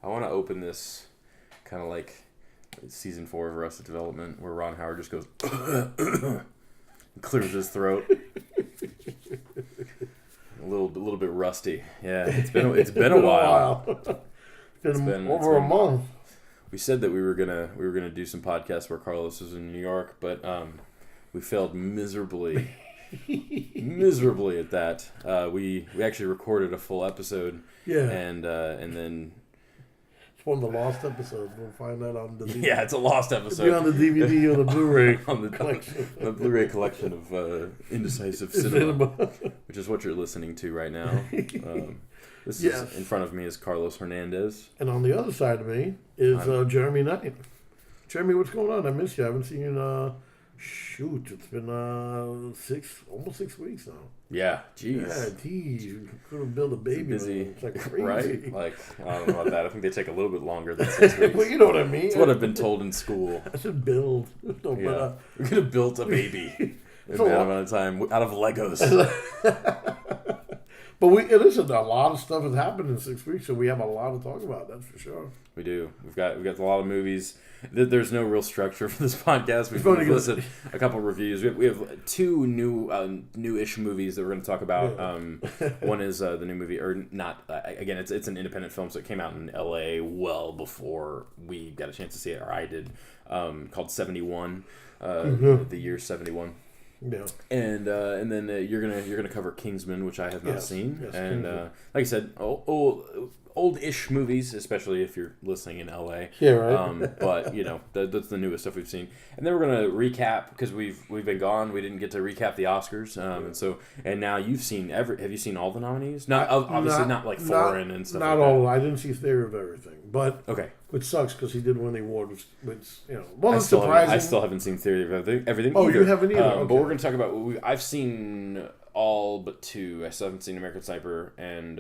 I want to open this kind of like season 4 of Arrested Development, where Ron Howard just goes and clears his throat. A little bit rusty. Yeah, it's been a while. It's been over a month. We said that we were gonna do some podcasts where Carlos was in New York, but we failed miserably. Miserably at that. We actually recorded a full episode. Yeah. And then it's one of the lost episodes. We'll find that on the DVD. Yeah, it's a lost episode. It'll be on the DVD or the Blu-ray on the collection. The Blu-ray collection of Indecisive Cinema, which is what you're listening to right now. This is in front of me is Carlos Hernandez. And on the other side of me is Jeremy Knight. Jeremy, what's going on? I miss you. I haven't seen you it's been almost 6 weeks now. Yeah, jeez. Yeah, geez. You could have built a baby. Busy. It's like crazy. Right? Like, I don't know about that. I think they take a little bit longer than 6 weeks. Well, you know what I mean. It's what I've been told in school. I should build. No, yeah. We could have built a baby in that amount of time out of Legos. But listen, a lot of stuff has happened in 6 weeks, so we have a lot to talk about. That's for sure. We do. We've got a lot of movies. There's no real structure for this podcast. We've listed a couple of reviews. We have 2 new-ish movies that we're going to talk about. Yeah. One is the new movie, or not. Again, it's an independent film, so it came out in L.A. well before we got a chance to see it, or I did. Called 71, the year 71. Yeah, and then you're gonna cover Kingsman, which I have not seen, yes, and like I said, old-ish movies, especially if you're listening in LA. Yeah, right. But that's the newest stuff we've seen, and then we're gonna recap because we've been gone. We didn't get to recap the Oscars, and now you've seen have you seen all the nominees? Obviously not like foreign and stuff. Not like all. That. I didn't see Theory of Everything, but okay. Which sucks because he did win the award, which it's surprising. I still haven't seen Theory of Everything. Oh, either. You haven't either. Okay. But we're going to talk about. I've seen all but 2. I still haven't seen American Sniper and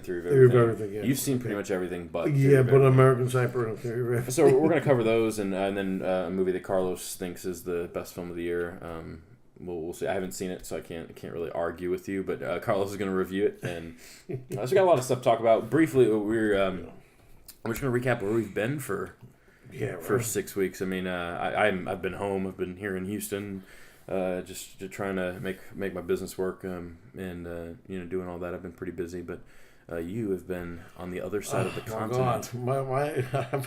Theory of Everything. Yeah. You've seen pretty much everything, but American Sniper and Theory of Everything. So we're going to cover those, and then a movie that Carlos thinks is the best film of the year. We'll see. I haven't seen it, so I can't really argue with you. But Carlos is going to review it, and so we got a lot of stuff to talk about. Briefly, we're just going to recap where we've been for 6 weeks. I mean, I've been home. I've been here in Houston, just trying to make my business work, and doing all that. I've been pretty busy, but you have been on the other side of the continent. God. I've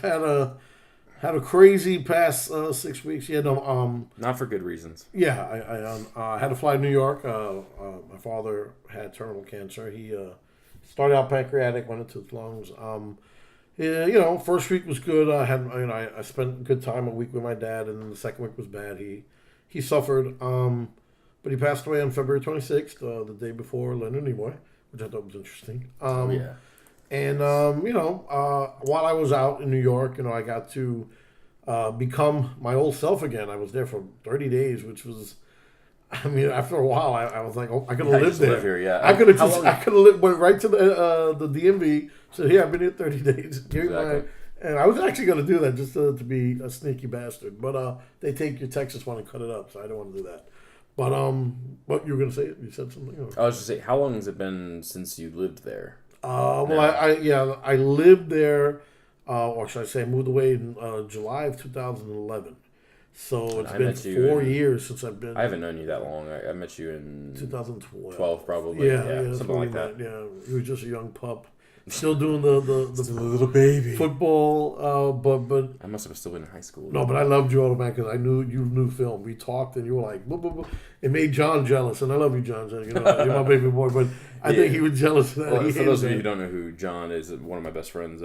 had a crazy past 6 weeks. Yeah, not for good reasons. Yeah, I had to fly to New York. My father had terminal cancer. He started out pancreatic, went into his lungs. Yeah, first week was good. I spent a good time a week with my dad, and then the second week was bad. He suffered, but he passed away on February 26th, the day before Leonard Nimoy, which I thought was interesting. And while I was out in New York, I got to become my old self again. I was there for 30 days, which was. I mean, after a while, I was like, I could have lived there. Live here, yeah. I could have went right to the DMV. Said, "Here, I've been here 30 days." And I was actually going to do that just to be a sneaky bastard. But they take your Texas one and cut it up, so I don't want to do that. But what you were going to say? You said something. Or? I was just saying, how long has it been since you lived there? I lived there, or should I say, I moved away in July of 2011. So it's been 4 years since I've been. I haven't known you that long. I met you in 2012, probably. Yeah, something like that. Yeah, you were just a young pup, still doing the still a little baby football. But I must have still been in high school. No, but I loved you all the time because I knew you knew film. We talked, and you were like, blah, blah, blah. It made John jealous, and I love you, John. You're my baby boy, but I think he was jealous of that. Well, for those of you who don't know who John is, one of my best friends.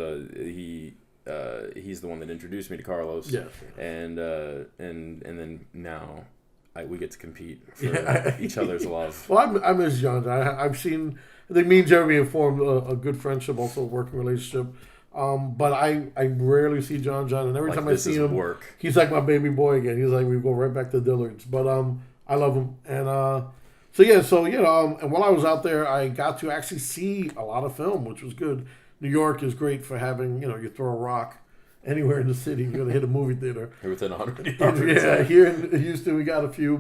He's the one that introduced me to Carlos. Yeah. And then now we get to compete for each other's love. Well, I miss John. I've seen. I think me and Jeremy have formed a good friendship, also a working relationship. But I rarely see John, and every time I see him, he's like my baby boy again. He's like, we go right back to Dillard's. But I love him, and and while I was out there, I got to actually see a lot of film, which was good. New York is great for having, you throw a rock anywhere in the city, you're going to hit a movie theater. Within 100 yards. Yeah, here in Houston we got a few,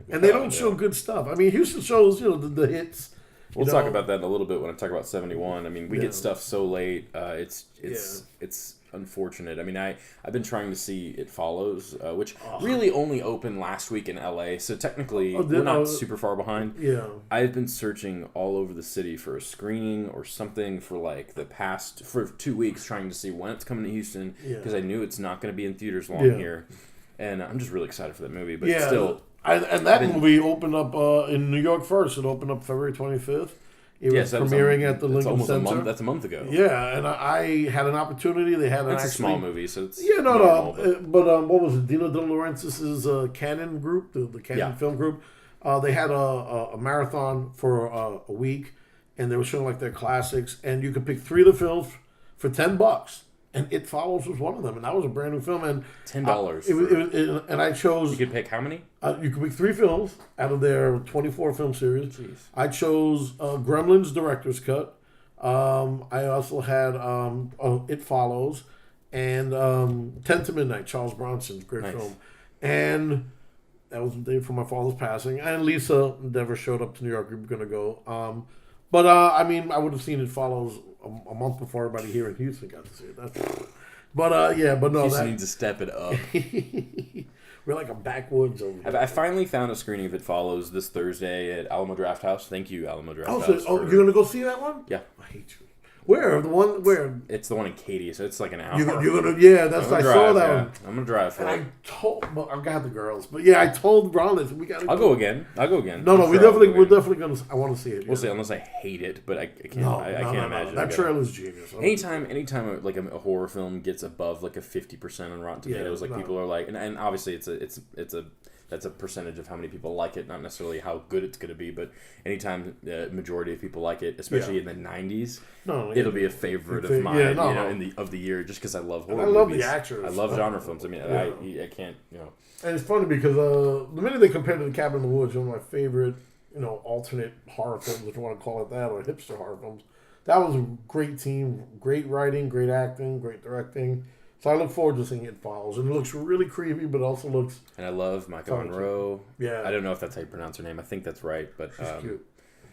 and they don't show good stuff. I mean, Houston shows, the hits, We'll talk about that in a little bit when I talk about 71. I mean, we get stuff so late. It's unfortunate. I mean, I've been trying to see It Follows, which really only opened last week in LA, so technically we're not super far behind. Yeah. I've been searching all over the city for a screening or something for for 2 weeks, trying to see when it's coming to Houston, because I knew it's not going to be in theaters long here, and I'm just really excited for that movie. But still, and that movie opened up in New York first. It opened up February 25th. It was premiering at the Lincoln Center. That's a month ago. Yeah, and I had an opportunity. They had a small movie, so it's but what was it? Dino De Laurentiis's Canon group, the Canon Film Group. They had a marathon for a week, and they were showing like their classics, and you could pick 3 of the films for $10. And It Follows was one of them, and that was a brand new film. And $10. And I chose. You could pick how many? You could pick 3 films out of their 24 film series. Jeez. I chose Gremlins director's cut. I also had It Follows and 10 to Midnight, Charles Bronson's great film, and that was the day for my father's passing. And Lisa never showed up to New York. We were gonna go. But I mean, I would have seen It Follows a month before everybody here in Houston got to see it. But no. Houston needs to step it up. We're like a backwoods over here. I finally found a screening of It Follows this Thursday at Alamo Draft House. Thank you, Alamo Draft House. You're going to go see that one? Yeah. I hate you. Where? Where? It's the one in Katy, so it's like an hour. You're gonna, I saw that one. I'm gonna drive for it. I've got the girls, but I told Ron this. We got. I'll go again. No, we're definitely gonna. I want to see it. We'll see, unless I hate it, but I can't. I can't imagine that trailer's genius. Anytime like a horror film gets above like a 50% on Rotten Tomatoes, people are like, and obviously that's a percentage of how many people like it, not necessarily how good it's going to be, but anytime the majority of people like it, especially in the 90s, it'll be a favorite of mine, of the year, just because I love horror movies. I love the actors. I love genre films. I mean, I can't, And it's funny because the minute they compared to The Cabin in the Woods, one of my favorite, alternate horror films, if you want to call it that, or hipster horror films, that was a great team, great writing, great acting, great directing. So I look forward to seeing It Follows. And it looks really creepy, but also looks... And I love Micah Monroe. Yeah. I don't know if that's how you pronounce her name. I think that's right. But she's cute.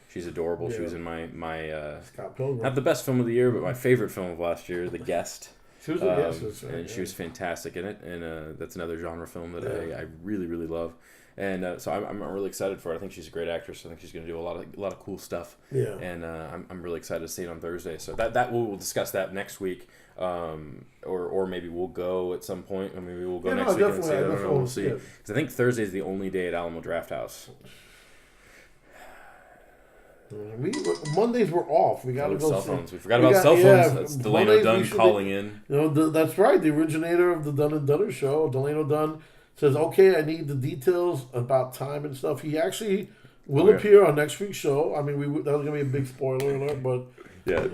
She's adorable. Yeah. She was in my Scott Pilgrim. Not the best film of the year, but my favorite film of last year, The Guest. She was in Guest. And she was fantastic in it. And that's another genre film that I really, really love. And so I'm really excited for her. I think she's a great actress. I think she's going to do a lot of cool stuff. Yeah. And I'm really excited to see it on Thursday. So that we'll discuss that next week. Or maybe we'll go at some point. Or maybe we'll go next week and see. I don't know. We'll see. Because I think Thursday is the only day at Alamo Draft House. Mondays were off. We got to go. Cell phones. We forgot about cell phones. That's Delano Dunn calling in. That's right. The originator of the Dunn and Dunner show, Delano Dunn, says, "Okay, I need the details about time and stuff." He actually will appear on next week's show. I mean, that was gonna be a big spoiler alert, but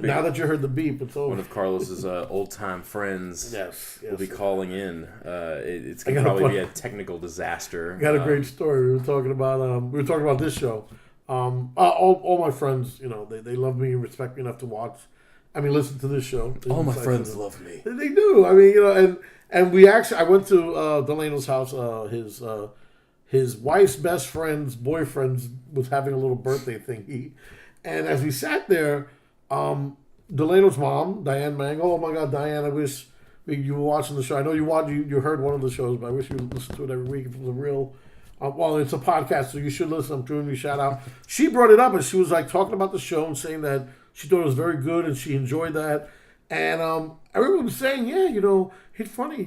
now that you heard the beep, it's over. One of Carlos's old time friends, will be calling in. It's gonna be a technical disaster. I got a great story. We were talking about this show. All my friends, they love me and respect me enough to listen to this show. All my friends love me. They do. I mean, and we actually, I went to Delano's house. His wife's best friend's boyfriend was having a little birthday thingy, and as we sat there, Delano's mom, Diane Mang. Oh my God, Diane! I wish you were watching the show. I know you heard one of the shows, but I wish you listened to it every week. If it was a real. It's a podcast, so you should listen. I'm doing you a shout out. She brought it up, and she was like talking about the show and saying that she thought it was very good and she enjoyed that. And everyone was saying, it's funny,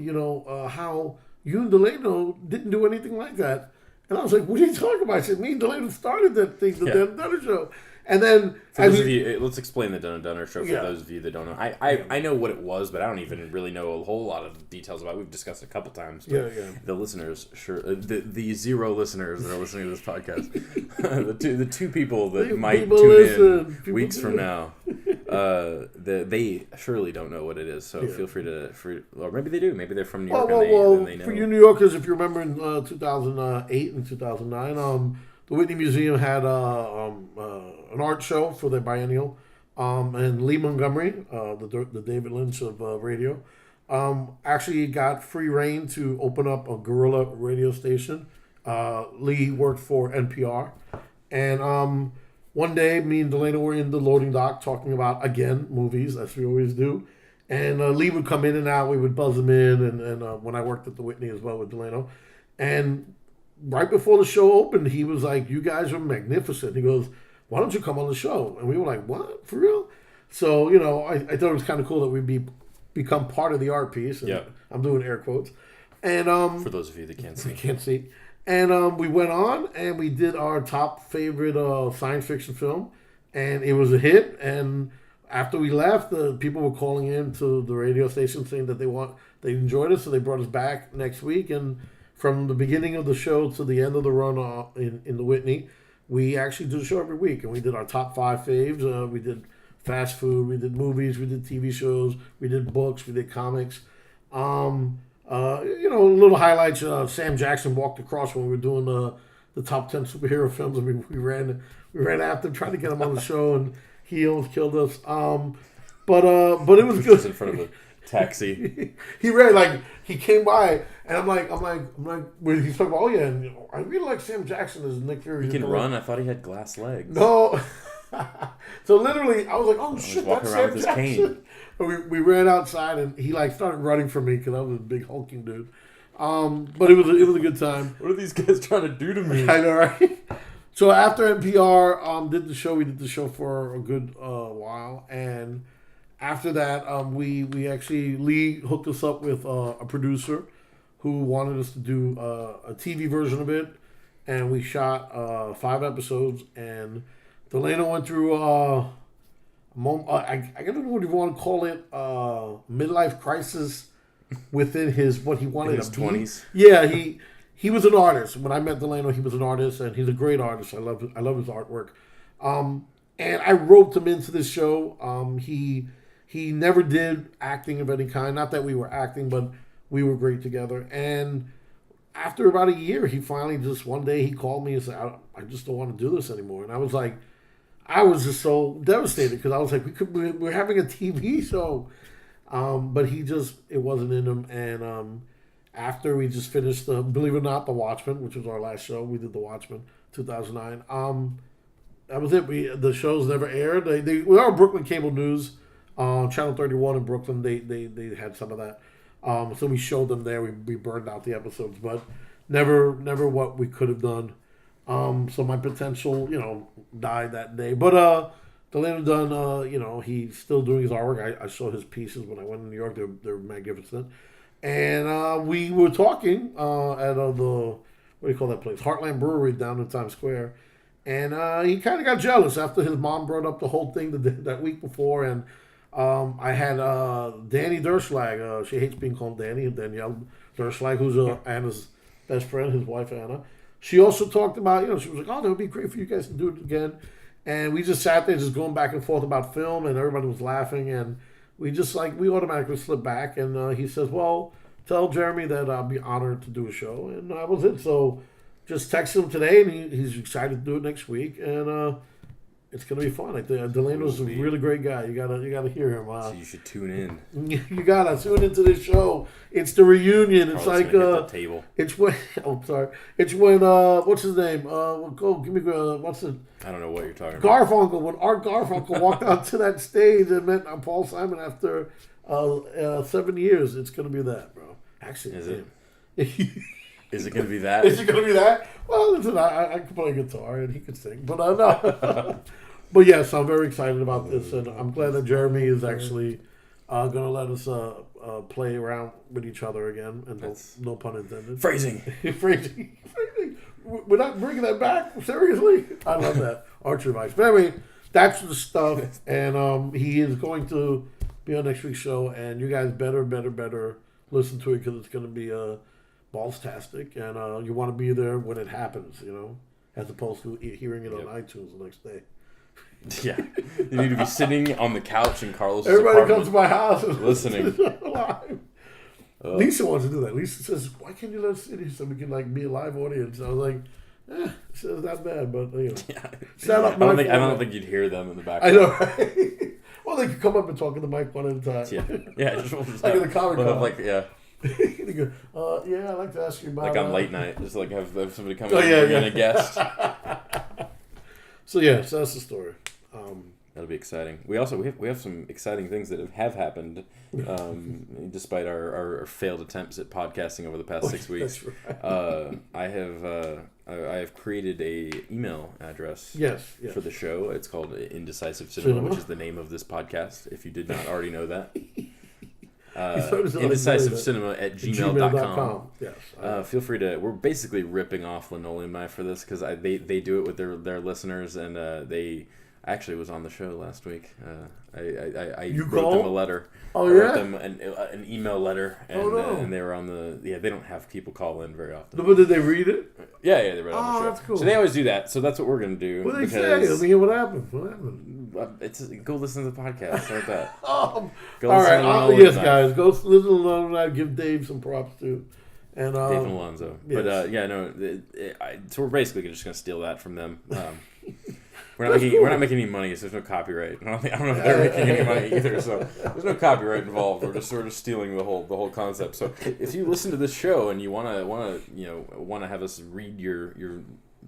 how you and Delano didn't do anything like that. And I was like, what are you talking about? I said, me and Delano started that thing, the Dan Dunner show. And then... For those of you, let's explain the Dunn and Dunner show for those of you that don't know. I know what it was, but I don't even really know a whole lot of details about it. We've discussed it a couple times. But the listeners, the 0 listeners that are listening to this podcast, the two people that might tune in weeks from now, they surely don't know what it is. So feel free to... or maybe they do. Maybe they're from New York and they know. For you New Yorkers, if you remember in 2008 and 2009... the Whitney Museum had an art show for their biennial, and Lee Montgomery, the David Lynch of radio, actually got free reign to open up a guerrilla radio station. Lee worked for NPR, and one day, me and Delano were in the loading dock talking about, again, movies, as we always do. And Lee would come in and out. We would buzz him in. And when I worked at the Whitney as well with Delano. And right before the show opened, he was like, you guys are magnificent. He goes, why don't you come on the show? And we were like, what? For real? So, I thought it was kind of cool that we'd become part of the art piece. And yeah. I'm doing air quotes. And for those of you that can't see. Can't see. And we went on and we did our top favorite science fiction film. And it was a hit. And after we left, the people were calling in to the radio station saying that they enjoyed us, so they brought us back next week. And from the beginning of the show to the end of the run in the Whitney, we actually do the show every week. And we did our top 5 faves. We did fast food, we did movies, we did TV shows, we did books, we did comics. Little highlights. Sam Jackson walked across when we were doing the top 10 superhero films, and we ran after him trying to get him on the show, and he almost killed us. But it was good. In front of a taxi. He ran he came by, and I'm like, he's talking about, oh yeah, and I really like Sam Jackson as Nick Fury. He can run. I thought he had glass legs. No. So literally, I was like, oh shit, that's Sam Jackson. Cane. We ran outside, and he started running for me because I was a big hulking dude. But it was a good time. What are these guys trying to do to me? I know, right? So after NPR did the show, we did the show for a good while, and after that, we actually, Lee hooked us up with a producer who wanted us to do a TV version of it, and we shot 5 episodes, and Delano went through I don't know what you want to call it, midlife crisis within what he wanted in his to be. 20s. Yeah, he was an artist. When I met Delano, he was an artist, and he's a great artist. I love his artwork. And I roped him into this show. He never did acting of any kind. Not that we were acting, but we were great together. And after about a year, he finally one day he called me and said, I just don't want to do this anymore. And I was like, I was just so devastated because I was like, we're having a TV show. But it wasn't in him. And after we just finished, believe it or not, The Watchmen, which was our last show. We did The Watchmen, 2009. That was it. The shows never aired. We were on Brooklyn Cable News, Channel 31 in Brooklyn. They had some of that. So we showed them there. We burned out the episodes, but never what we could have done. So my potential, died that day. But Delano Dunn, he's still doing his artwork. I saw his pieces when I went to New York. They're magnificent. And we were talking at what do you call that place? Heartland Brewery down in Times Square. And he kind of got jealous after his mom brought up the whole thing that week before. And I had Danny Derschlag. She hates being called Danny. Danielle Derschlag, who's Anna's best friend, his wife Anna. She also talked about, she was like, oh, that would be great for you guys to do it again. And we just sat there just going back and forth about film, and everybody was laughing. And we automatically slipped back. And he says, well, tell Jeremy that I'll be honored to do a show. And that was it. So just texted him today, and he's excited to do it next week. And it's going to be fun. I think Delano's a really great guy. You gotta hear him. So you should tune in. You gotta tune into this show. It's the reunion. It's like the table. It's when. Oh, I'm sorry. It's when. What's his name? Go give me. What's it? I don't know what you're talking about. Garfunkel. When Art Garfunkel walked out to that stage and met Paul Simon after 7 years, it's gonna be that, bro. Actually, is it? Is it gonna be that? Is it gonna be that? Well, listen, I can play guitar and he can sing, but no. But yes, I'm very excited about this, and I'm glad that Jeremy is actually going to let us play around with each other again, and no pun intended. Phrasing. Phrasing. We're not bringing that back? Seriously? I love that. Archer advice. But anyway, that's the stuff, and he is going to be on next week's show, and you guys better listen to it because it's going to be balls-tastic, and you want to be there when it happens, as opposed to hearing it on iTunes the next day. Yeah, you need to be sitting on the couch in Carlos' Everybody apartment, comes to my house and listening. Live. Lisa wants to do that. Lisa says, "Why can't you let us sit here so we can be a live audience?" I was like, "It's not bad, but yeah. Set up." I don't think you'd hear them in the background. I know, right? Well, they could come up and talk in the mic one at a time. Yeah. Just like in the Comic Con. Yeah. I'd like to ask you about on late night, just have somebody come in and a guest. So yes, that's the story. That'll be exciting. We have some exciting things that have happened, despite our failed attempts at podcasting over the past 6 weeks. That's right. I have created a email address. Yes. For the show. It's called Indecisive Cinema, which is the name of this podcast. If you did not already know that. IndecisiveCinema@gmail.com. Yes. Feel free to. We're basically ripping off Linoleum Knife for this because they do it with their listeners, and they actually was on the show last week. I wrote them a letter. Oh, I yeah? wrote them an email letter, and, and they were on the. Yeah, they don't have people call in very often. But did they read it? Yeah, they read it on the show. That's cool. So they always do that. So that's what we're gonna do. What did they say? Let me hear what happened. Go listen to the podcast. Like that. All right. Yes, guys, go listen to Linoleum Knife. Give Dave some props too. And Dave and Alonzo. Yes. But so we're basically just gonna steal that from them. We're not making any money, so there's no copyright. I don't know if they're making any money either, so there's no copyright involved. We're just sort of stealing the whole concept. So if you listen to this show and you wanna have us read your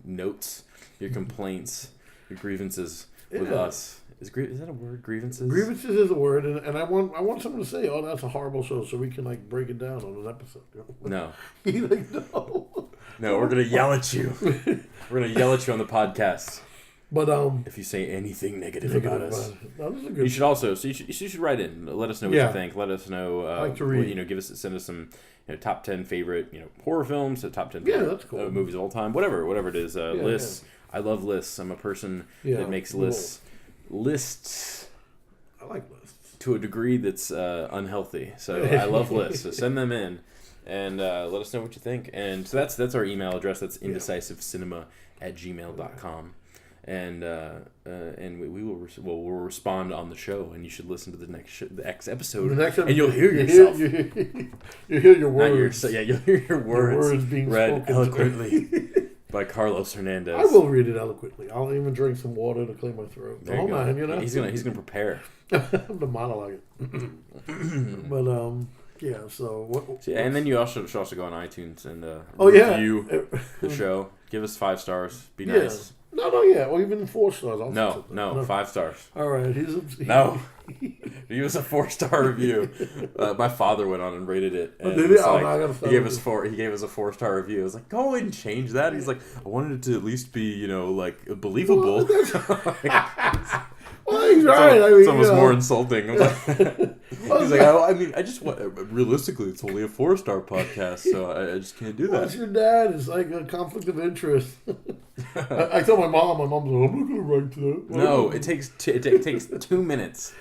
notes, your complaints, your grievances with us, is that a word? Grievances? Grievances is a word, and I want someone to say, "Oh, that's a horrible show," so we can break it down on an episode. No. No, we're gonna yell at you. We're gonna yell at you on the podcast. But if you say anything negative about us, no, this is good. You should also you should write in. Let us know what you think. Let us know. I like to read. Send us some top 10 favorite horror films, top 10 that's cool. movies of all time, whatever it is. Lists. I love lists. I'm a person that makes lists. Lists. I like lists to a degree that's unhealthy. So I love lists. So send them in. And let us know what you think. And so that's our email address. That's indecisivecinema@gmail.com. And we will we'll respond on the show, and you should listen to the next episode. And you'll hear yourself. You'll hear your words. You'll hear your words being read eloquently by Carlos Hernandez. I will read it eloquently. I'll even drink some water to clear my throat. Hold on, he's gonna prepare. I'm the monologue. But yeah. So what? And then you should also go on iTunes and review the show. Give us 5 stars. Be nice. No, yeah. Or even 4 stars. No, 5 stars. All right. No. Give us a 4-star review. My father went on and rated it. And did he? He gave us 4. He gave us a 4-star review. I was like, go and change that. He's like, I wanted it to at least be, believable. Well, he's right. It's almost more insulting. I was like, he's like, I just want. Realistically, it's only a 4-star podcast, so I just can't do that. What's your dad? It's like a conflict of interest. I told my mom. My mom's like, I'm not gonna write to that. No, it takes 2 minutes.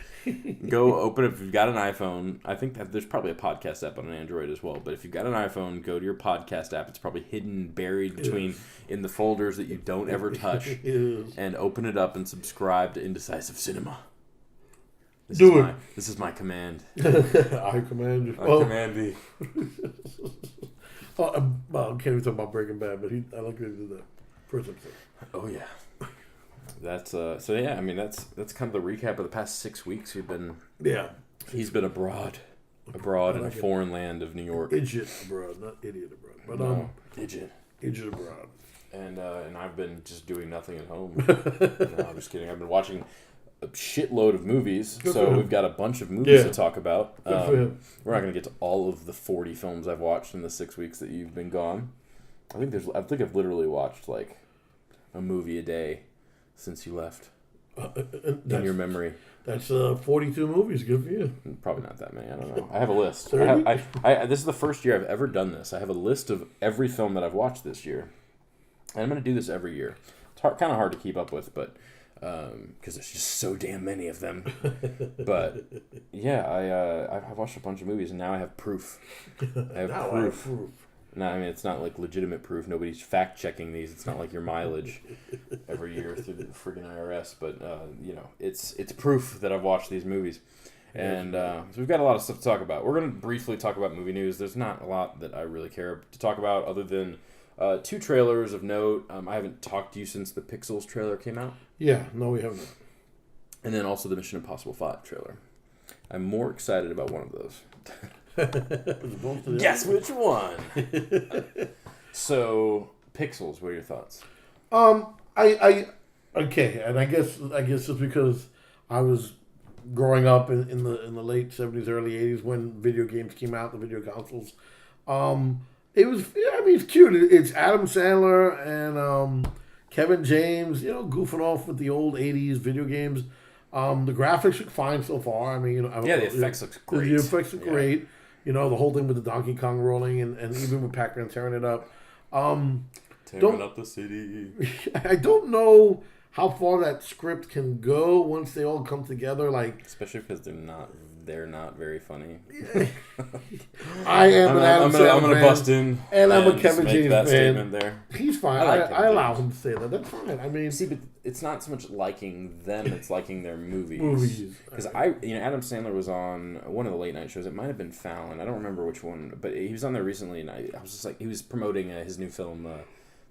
Go open it if you've got an iPhone. I think that there's probably a podcast app on an Android as well. But if you've got an iPhone, go to your podcast app. It's probably hidden, buried in the folders that you don't ever touch. And open it up and subscribe to Indecisive Cinema. This is my command. I command you. I command thee. I can't even talk about Breaking Bad, but I like that he did that first episode. Oh yeah. That's that's kind of the recap of the past 6 weeks. He's been abroad in a foreign land of New York. Idiot abroad, not idiot abroad, but idiot abroad. And I've been just doing nothing at home. No, I'm just kidding. I've been watching a shitload of movies, so we've got a bunch of movies to talk about. We're not going to get to all of the 40 films I've watched in the 6 weeks that you've been gone. I think I've literally watched like a movie a day since you left. In your memory. That's 42 movies. Good for you. Probably not that many. I don't know. I have a list. 30? This is the first year I've ever done this. I have a list of every film that I've watched this year. And I'm going to do this every year. It's kind of hard to keep up with, but because there's just so damn many of them. But yeah, I've watched a bunch of movies, and now I have proof. I have proof. No, I mean, it's not like legitimate proof. Nobody's fact checking these. It's not like your mileage every year through the friggin' IRS. But it's proof that I've watched these movies, and so we've got a lot of stuff to talk about. We're gonna briefly talk about movie news. There's not a lot that I really care to talk about, other than 2 trailers of note. I haven't talked to you since the Pixels trailer came out. Yeah, no, we haven't. And then also the Mission Impossible 5 trailer. I'm more excited about one of those. Guess which one? So, Pixels, what are your thoughts? I Okay, and I guess it's because I was growing up in the late '70s, early '80s when video games came out, the video consoles. It was, yeah, I mean, it's cute. It's Adam Sandler and Kevin James, goofing off with the old '80s video games. The graphics look fine so far. I mean, yeah, the effects look great. The effects look great. The whole thing with the Donkey Kong rolling and even with Pac-Man tearing it up. Tearing up the city. I don't know how far that script can go once they all come together. Like, especially because they're not very funny. I am an Adam Sandler fan. I'm gonna bust in, and I'm a Kevin James fan. Statement there. He's fine. I allow him to say that. That's fine. I mean, see, but it's not so much liking them; it's liking their movies. Because Adam Sandler was on one of the late night shows. It might have been Fallon. I don't remember which one, but he was on there recently, and I was just like, he was promoting his new film.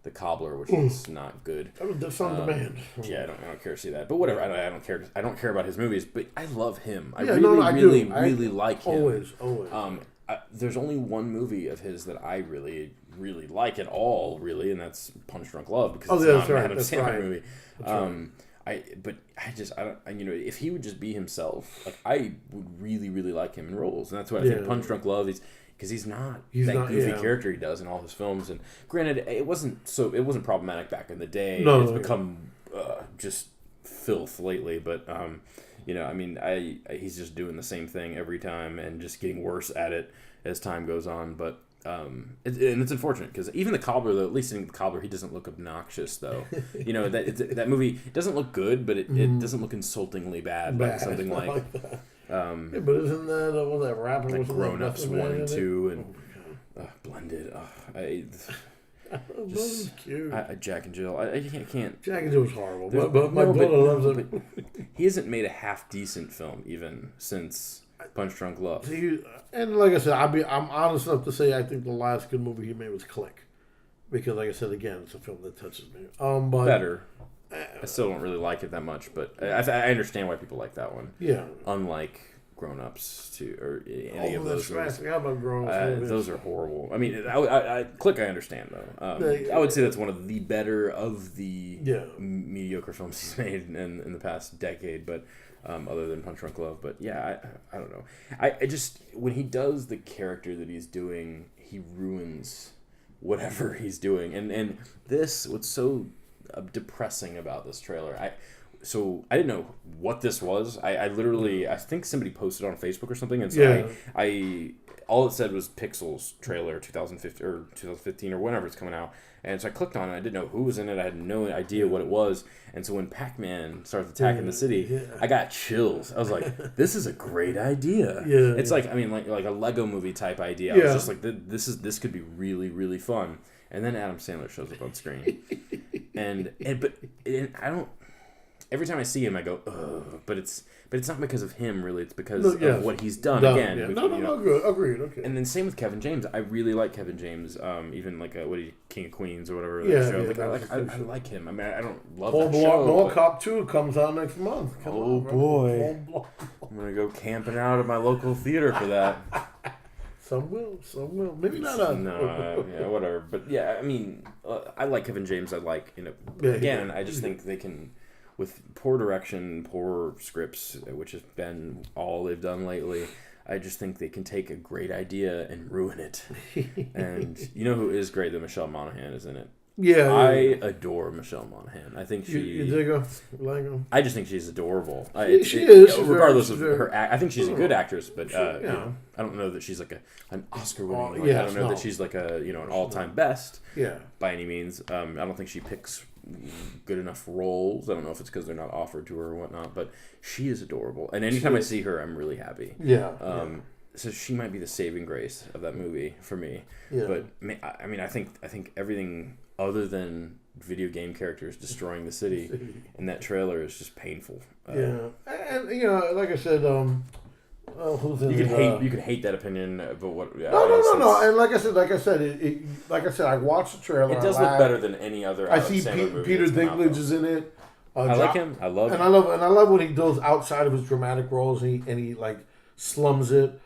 The Cobbler, which is not good. That's on demand. Yeah, I don't care to see that. But whatever, I don't care. I don't care about his movies, but I love him. I really like him. Always. There's only one movie of his that I really, really like at all, really, and that's Punch Drunk Love, because it's not an Adam Sandler movie. If he would just be himself, like, I would really, really like him in roles, and that's why I think Punch Drunk Love. Because he's not that goofy character he does in all his films. And granted, it wasn't problematic back in the day. It's become just filth lately. But he's just doing the same thing every time and just getting worse at it as time goes on. But it's unfortunate because even the Cobbler, though, at least in the Cobbler, he doesn't look obnoxious, though. That movie doesn't look good, but it doesn't look insultingly bad. Like something like that. But isn't that rapper? Like Grown Ups 1 and 2 and Blended. Cute. Jack and Jill. I can't. Jack and Jill was horrible, but my brother loves it. He hasn't made a half decent film even since Punch Drunk Love. And like I said, I'm honest enough to say I think the last good movie he made was Click, because like I said again, it's a film that touches me. But better. I still don't really like it that much, but I understand why people like that one. Yeah. Unlike Grown Ups or any of those. I forgot about Grown Ups. Those are horrible. I mean, Click I understand though. I would say that's one of the better of the mediocre films he's made in the past decade, but other than Punch Drunk Love. But yeah, I don't know. I just, when he does the character that he's doing, he ruins whatever he's doing. And this, what's so depressing about this trailer, I didn't know what this was. I literally, I think somebody posted on Facebook or something, and so I all it said was Pixels trailer 2015 or whenever it's coming out, and so I clicked on it. I didn't know who was in it. I had no idea what it was, and so when Pac-Man starts attacking the city, I got chills. I was like, this is a great idea. It's like, I mean, like a Lego movie type idea. I was just like, this could be really, really fun. And then Adam Sandler shows up on screen, and I don't. Every time I see him, I go, ugh. But it's not because of him, really. It's because of what he's done. Again, agreed. Okay. And then same with Kevin James. I really like Kevin James. Even like King of Queens or whatever. I like him. I mean, I don't love that show. Mall Cop 2 comes out next month. Boy, I'm gonna go camping out at my local theater for that. Some will. Maybe not. Whatever. But yeah, I mean, I like Kevin James. I like, again, I just think they can, with poor direction, poor scripts, which has been all they've done lately, I just think they can take a great idea and ruin it. And you know who is great? That Michelle Monaghan is in it. Yeah, I adore Michelle Monaghan. I think you dig her? Like her? I just think she's adorable. She is. Regardless of her I think she's a good actress, but I don't know that she's like an Oscar winning. I don't know that she's like an all-time best. By any means. I don't think she picks good enough roles. I don't know if it's because they're not offered to her or whatnot, but she is adorable. And anytime I see her, I'm really happy. So she might be the saving grace of that movie for me. But I mean, I think everything other than video game characters destroying the city in that trailer is just painful. And like I said, who's in you could hate that opinion, but what? No. And like I said, I watched the trailer. It does look better than any other. I see Peter Dinklage is in it. I like him. I love him. And I love when he does outside of his dramatic roles and he like slums it.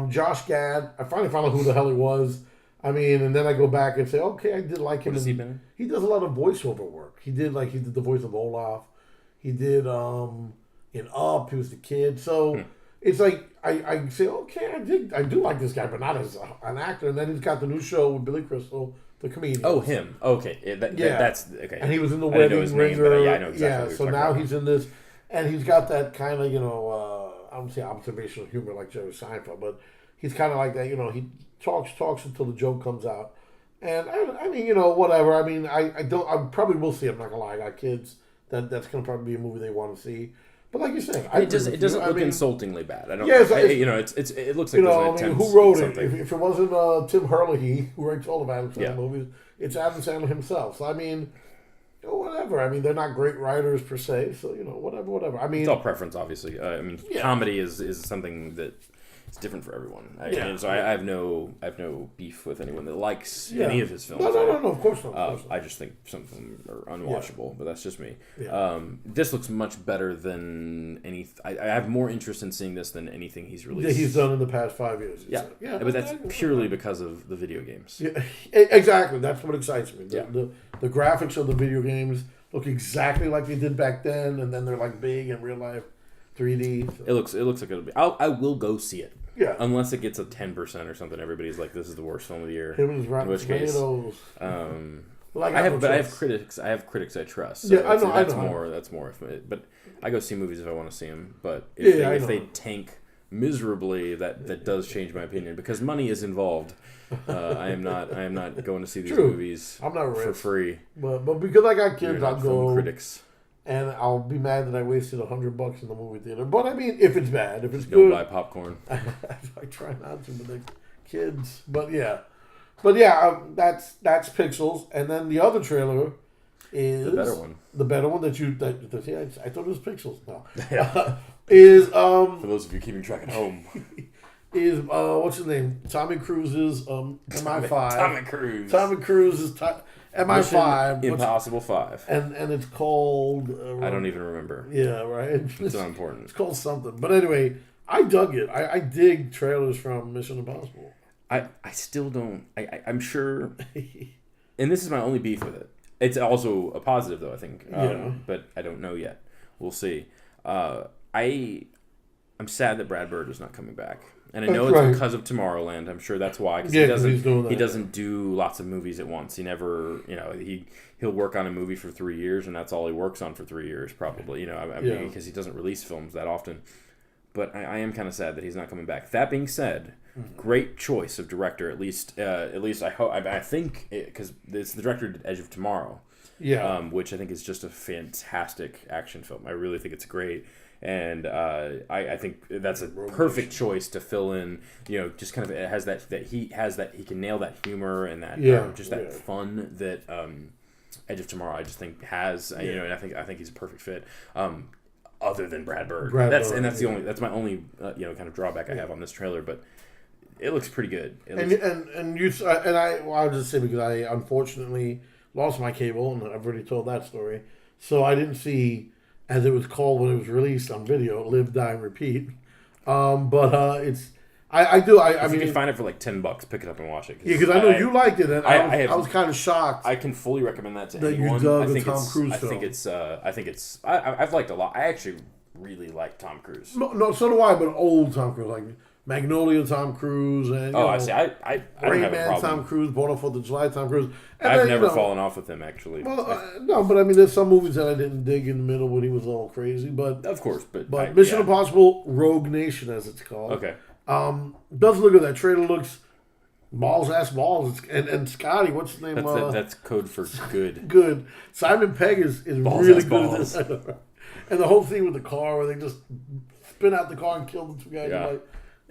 Josh Gad, I finally found out who the hell he was. I mean, and then I go back and say, okay, I did like him. What has he been in? He does a lot of voiceover work. He did the voice of Olaf. He did in Up. He was the kid. So it's like I say, okay, I do like this guy, but not as an actor. And then he's got the new show with Billy Crystal, the comedian. Oh, him. Okay, that's okay. And he was in the I didn't know Wedding his name, Ringer. but I know exactly. What so you're now talking he's in this, and he's got that kind of I don't say observational humor like Jerry Seinfeld, but he's kind of like that. He talks until the joke comes out. And I mean, whatever. I mean, I probably will see it. I'm not gonna lie. I got kids. That's gonna probably be a movie they want to see. But like you say, it doesn't look insultingly bad. I don't. Yeah, it looks like there's an who wrote it? If it wasn't Tim Herlihy, who writes all of Adam Sandler movies, it's Adam Sandler himself. So I mean, whatever. I mean, they're not great writers per se. So whatever. I mean, it's all preference, obviously. I mean, comedy is something that. It's different for everyone. And so I have no beef with anyone that likes any of his films. No, of course not. I just think some of them are unwatchable, but that's just me. Yeah. This looks much better than any. I have more interest in seeing this than anything he's released. That he's done in the past 5 years. Yeah, but that's purely because of the video games. Yeah, exactly. That's what excites me. The graphics of the video games look exactly like they did back then, and then they're like big in real life, 3D. So. It looks like it'll be. I will go see it. Yeah. Unless it gets a 10% or something, everybody's like, "This is the worst film of the year." Him and his Rotten Tomatoes. I have critics. I have critics I trust. So I know. That's more. But I go see movies if I want to see them. But if they tank miserably, that does change my opinion because money is involved. I am not going to see these movies. I'm not for free. But because I got kids, I'll go. Critics. And I'll be mad that I wasted $100 in the movie theater. But I mean, if it's bad, if it's don't good, buy popcorn. I try not to, but the kids. But yeah, that's Pixels. And then the other trailer is the better one. The better one I thought it was Pixels. No, is for those of you keeping track at home. Is what's his name? Tommy Cruise's MI5. Tommy Cruise is MI5. Impossible 5. And it's called... I don't even remember. Yeah, right? It's not important. It's called something. But anyway, I dug it. I dig trailers from Mission Impossible. I still don't... I'm sure... And this is my only beef with it. It's also a positive, though, I think. But I don't know yet. We'll see. I'm sad that Brad Bird is not coming back. And I know it's because of Tomorrowland. I'm sure that's why. Because he doesn't do lots of movies at once. He never, he'll work on a movie for 3 years, and that's all he works on for 3 years, probably. Because he doesn't release films that often. But I am kind of sad that he's not coming back. That being said, great choice of director. At least I hope. I think because it's the director of Edge of Tomorrow. Yeah. Which I think is just a fantastic action film. I really think it's great. And I think that's a perfect choice to fill in. Just kind of it has that he can nail that humor and that that fun that Edge of Tomorrow I just think has. And I think he's a perfect fit. Other than Brad Bird, that's my only kind of drawback I have on this trailer, but it looks pretty good. I'll just say because I unfortunately lost my cable and I've already told that story, so I didn't see. As it was called when it was released on video, Live, Die, and Repeat. It's... I mean... you can find it for like $10, pick it up and watch it. Yeah, because I know you liked it, and I was kind of shocked. I can fully recommend that to anyone. You dug the Tom Cruise film. I think it's... I've liked a lot. I actually really like Tom Cruise. No, so do I, but old Tom Cruise, like Magnolia Tom Cruise, and I see. I don't have a problem. Tom Cruise, Born on 4th of July Tom Cruise. And I've never fallen off with him, actually. Well, no, but I mean, there's some movies that I didn't dig in the middle when he was all crazy, but... Of course, but Mission Impossible Rogue Nation, as it's called. Okay. Does look good. That trailer looks balls. And Scotty, what's his name? That's code for good. Good. Simon Pegg is really good at this. And the whole thing with the car where they just spin out the car and kill the two guys. Yeah.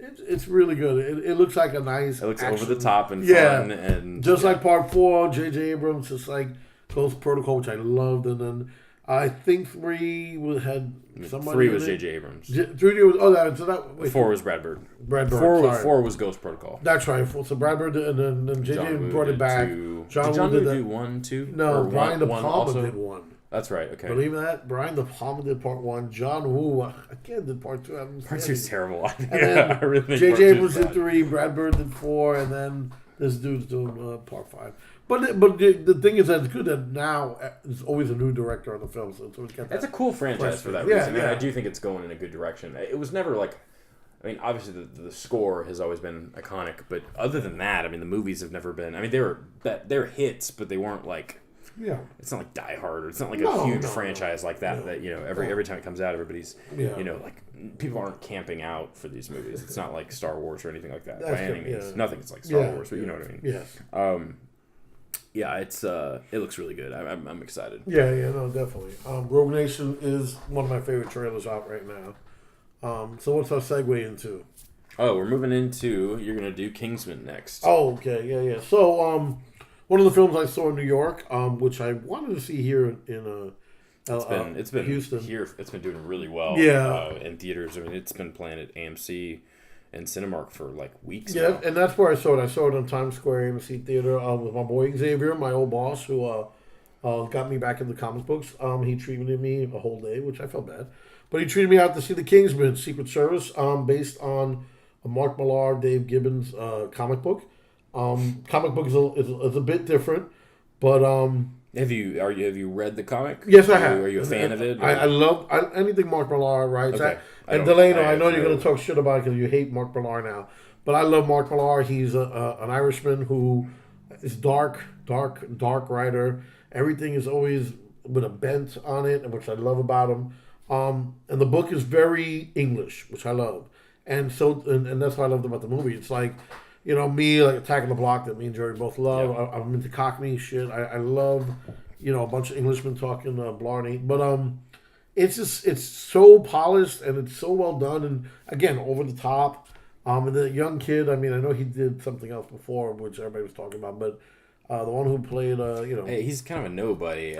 It's really good. It looks like a nice... It looks over the top and fun. And just like Part 4, J.J. Abrams, just like Ghost Protocol, which I loved. And then I think 3 had somebody 3 was J.J. Abrams. 3 was... 4 was Brad Bird. 4 was Ghost Protocol. That's right. So Brad Bird and then J.J. brought it back. Did John Woo do 1, 2? No, Brian De Palma did 1. That's right. Okay. Believe that? Brian De Palma did Part 1. John Woo again did Part 2. Part 2 is terrible. I really think J.J. Abrams did 3. Brad Bird did 4, and then this dude's doing part 5. But the thing is that it's good that now there's always a new director on the film. So it's got that's a cool franchise for that reason. I do think it's going in a good direction. It was never like, I mean, obviously the score has always been iconic, but other than that, I mean, the movies have never been. I mean, they were hits, but they weren't like. Yeah. It's not like Die Hard, or it's not like a huge franchise like that. That every time it comes out, everybody's like people aren't camping out for these movies. It's not like Star Wars or anything like that by any means. Yeah. Nothing's like Star Wars, but you know what I mean. Yes. It's it looks really good. I'm excited. Yeah, no, definitely. Rogue Nation is one of my favorite trailers out right now. So what's our segue into? Oh, we're moving into, you're gonna do Kingsman next. Oh, okay, yeah. So one of the films I saw in New York, which I wanted to see here in it's been Houston. Here. It's been doing really well. In theaters. I mean, it's been playing at AMC and Cinemark for like weeks. Yeah, now. And that's where I saw it. I saw it on Times Square AMC Theater with my boy Xavier, my old boss, who got me back into comic books. He treated me a whole day, which I felt bad, but he treated me out to see the Kingsman Secret Service, based on a Mark Millar, Dave Gibbons comic book. Comic book is a bit different, but have you read the comic? Yes, I have. Are you a fan of it? I love anything Mark Millar writes. Okay. And Delano, I know you're going to talk shit about it because you hate Mark Millar now, but I love Mark Millar. He's an Irishman who is dark writer. Everything is always with a bent on it, which I love about him. And the book is very English, which I love, and that's what I loved about the movie. It's like, me, like Attack on the Block, that me and Jerry both love. Yep. I'm into Cockney shit. I love, a bunch of Englishmen talking Blarney. But it's so polished and it's so well done. And again, over the top. And the young kid, I mean, I know he did something else before, which everybody was talking about, but the one who played, Hey, he's kind of a nobody.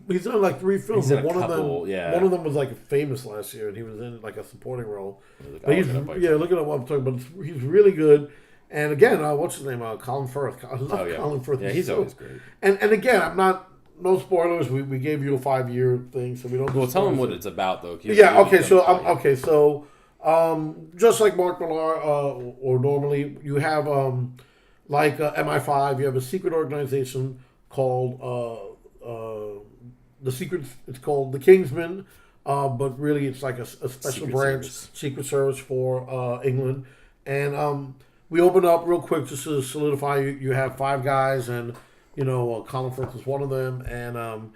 He's done like 3 films. He's in one a couple, one of them was like famous last year, and he was in like a supporting role. Look at what I'm talking about. He's really good. And again, what's his name? Colin Firth. I love Colin Firth. Yeah, he's always great. And again, I'm not. No spoilers. We gave you a 5-year thing, so we don't. Well, tell him what it's about, though. Okay. So just like Mark Millar, or normally you have like MI5, you have a secret organization called the secret. It's called the Kingsman, but really it's like a special branch, Secret Service for England, and we open up real quick just to solidify. You have 5 guys, and Colin Firth is one of them, and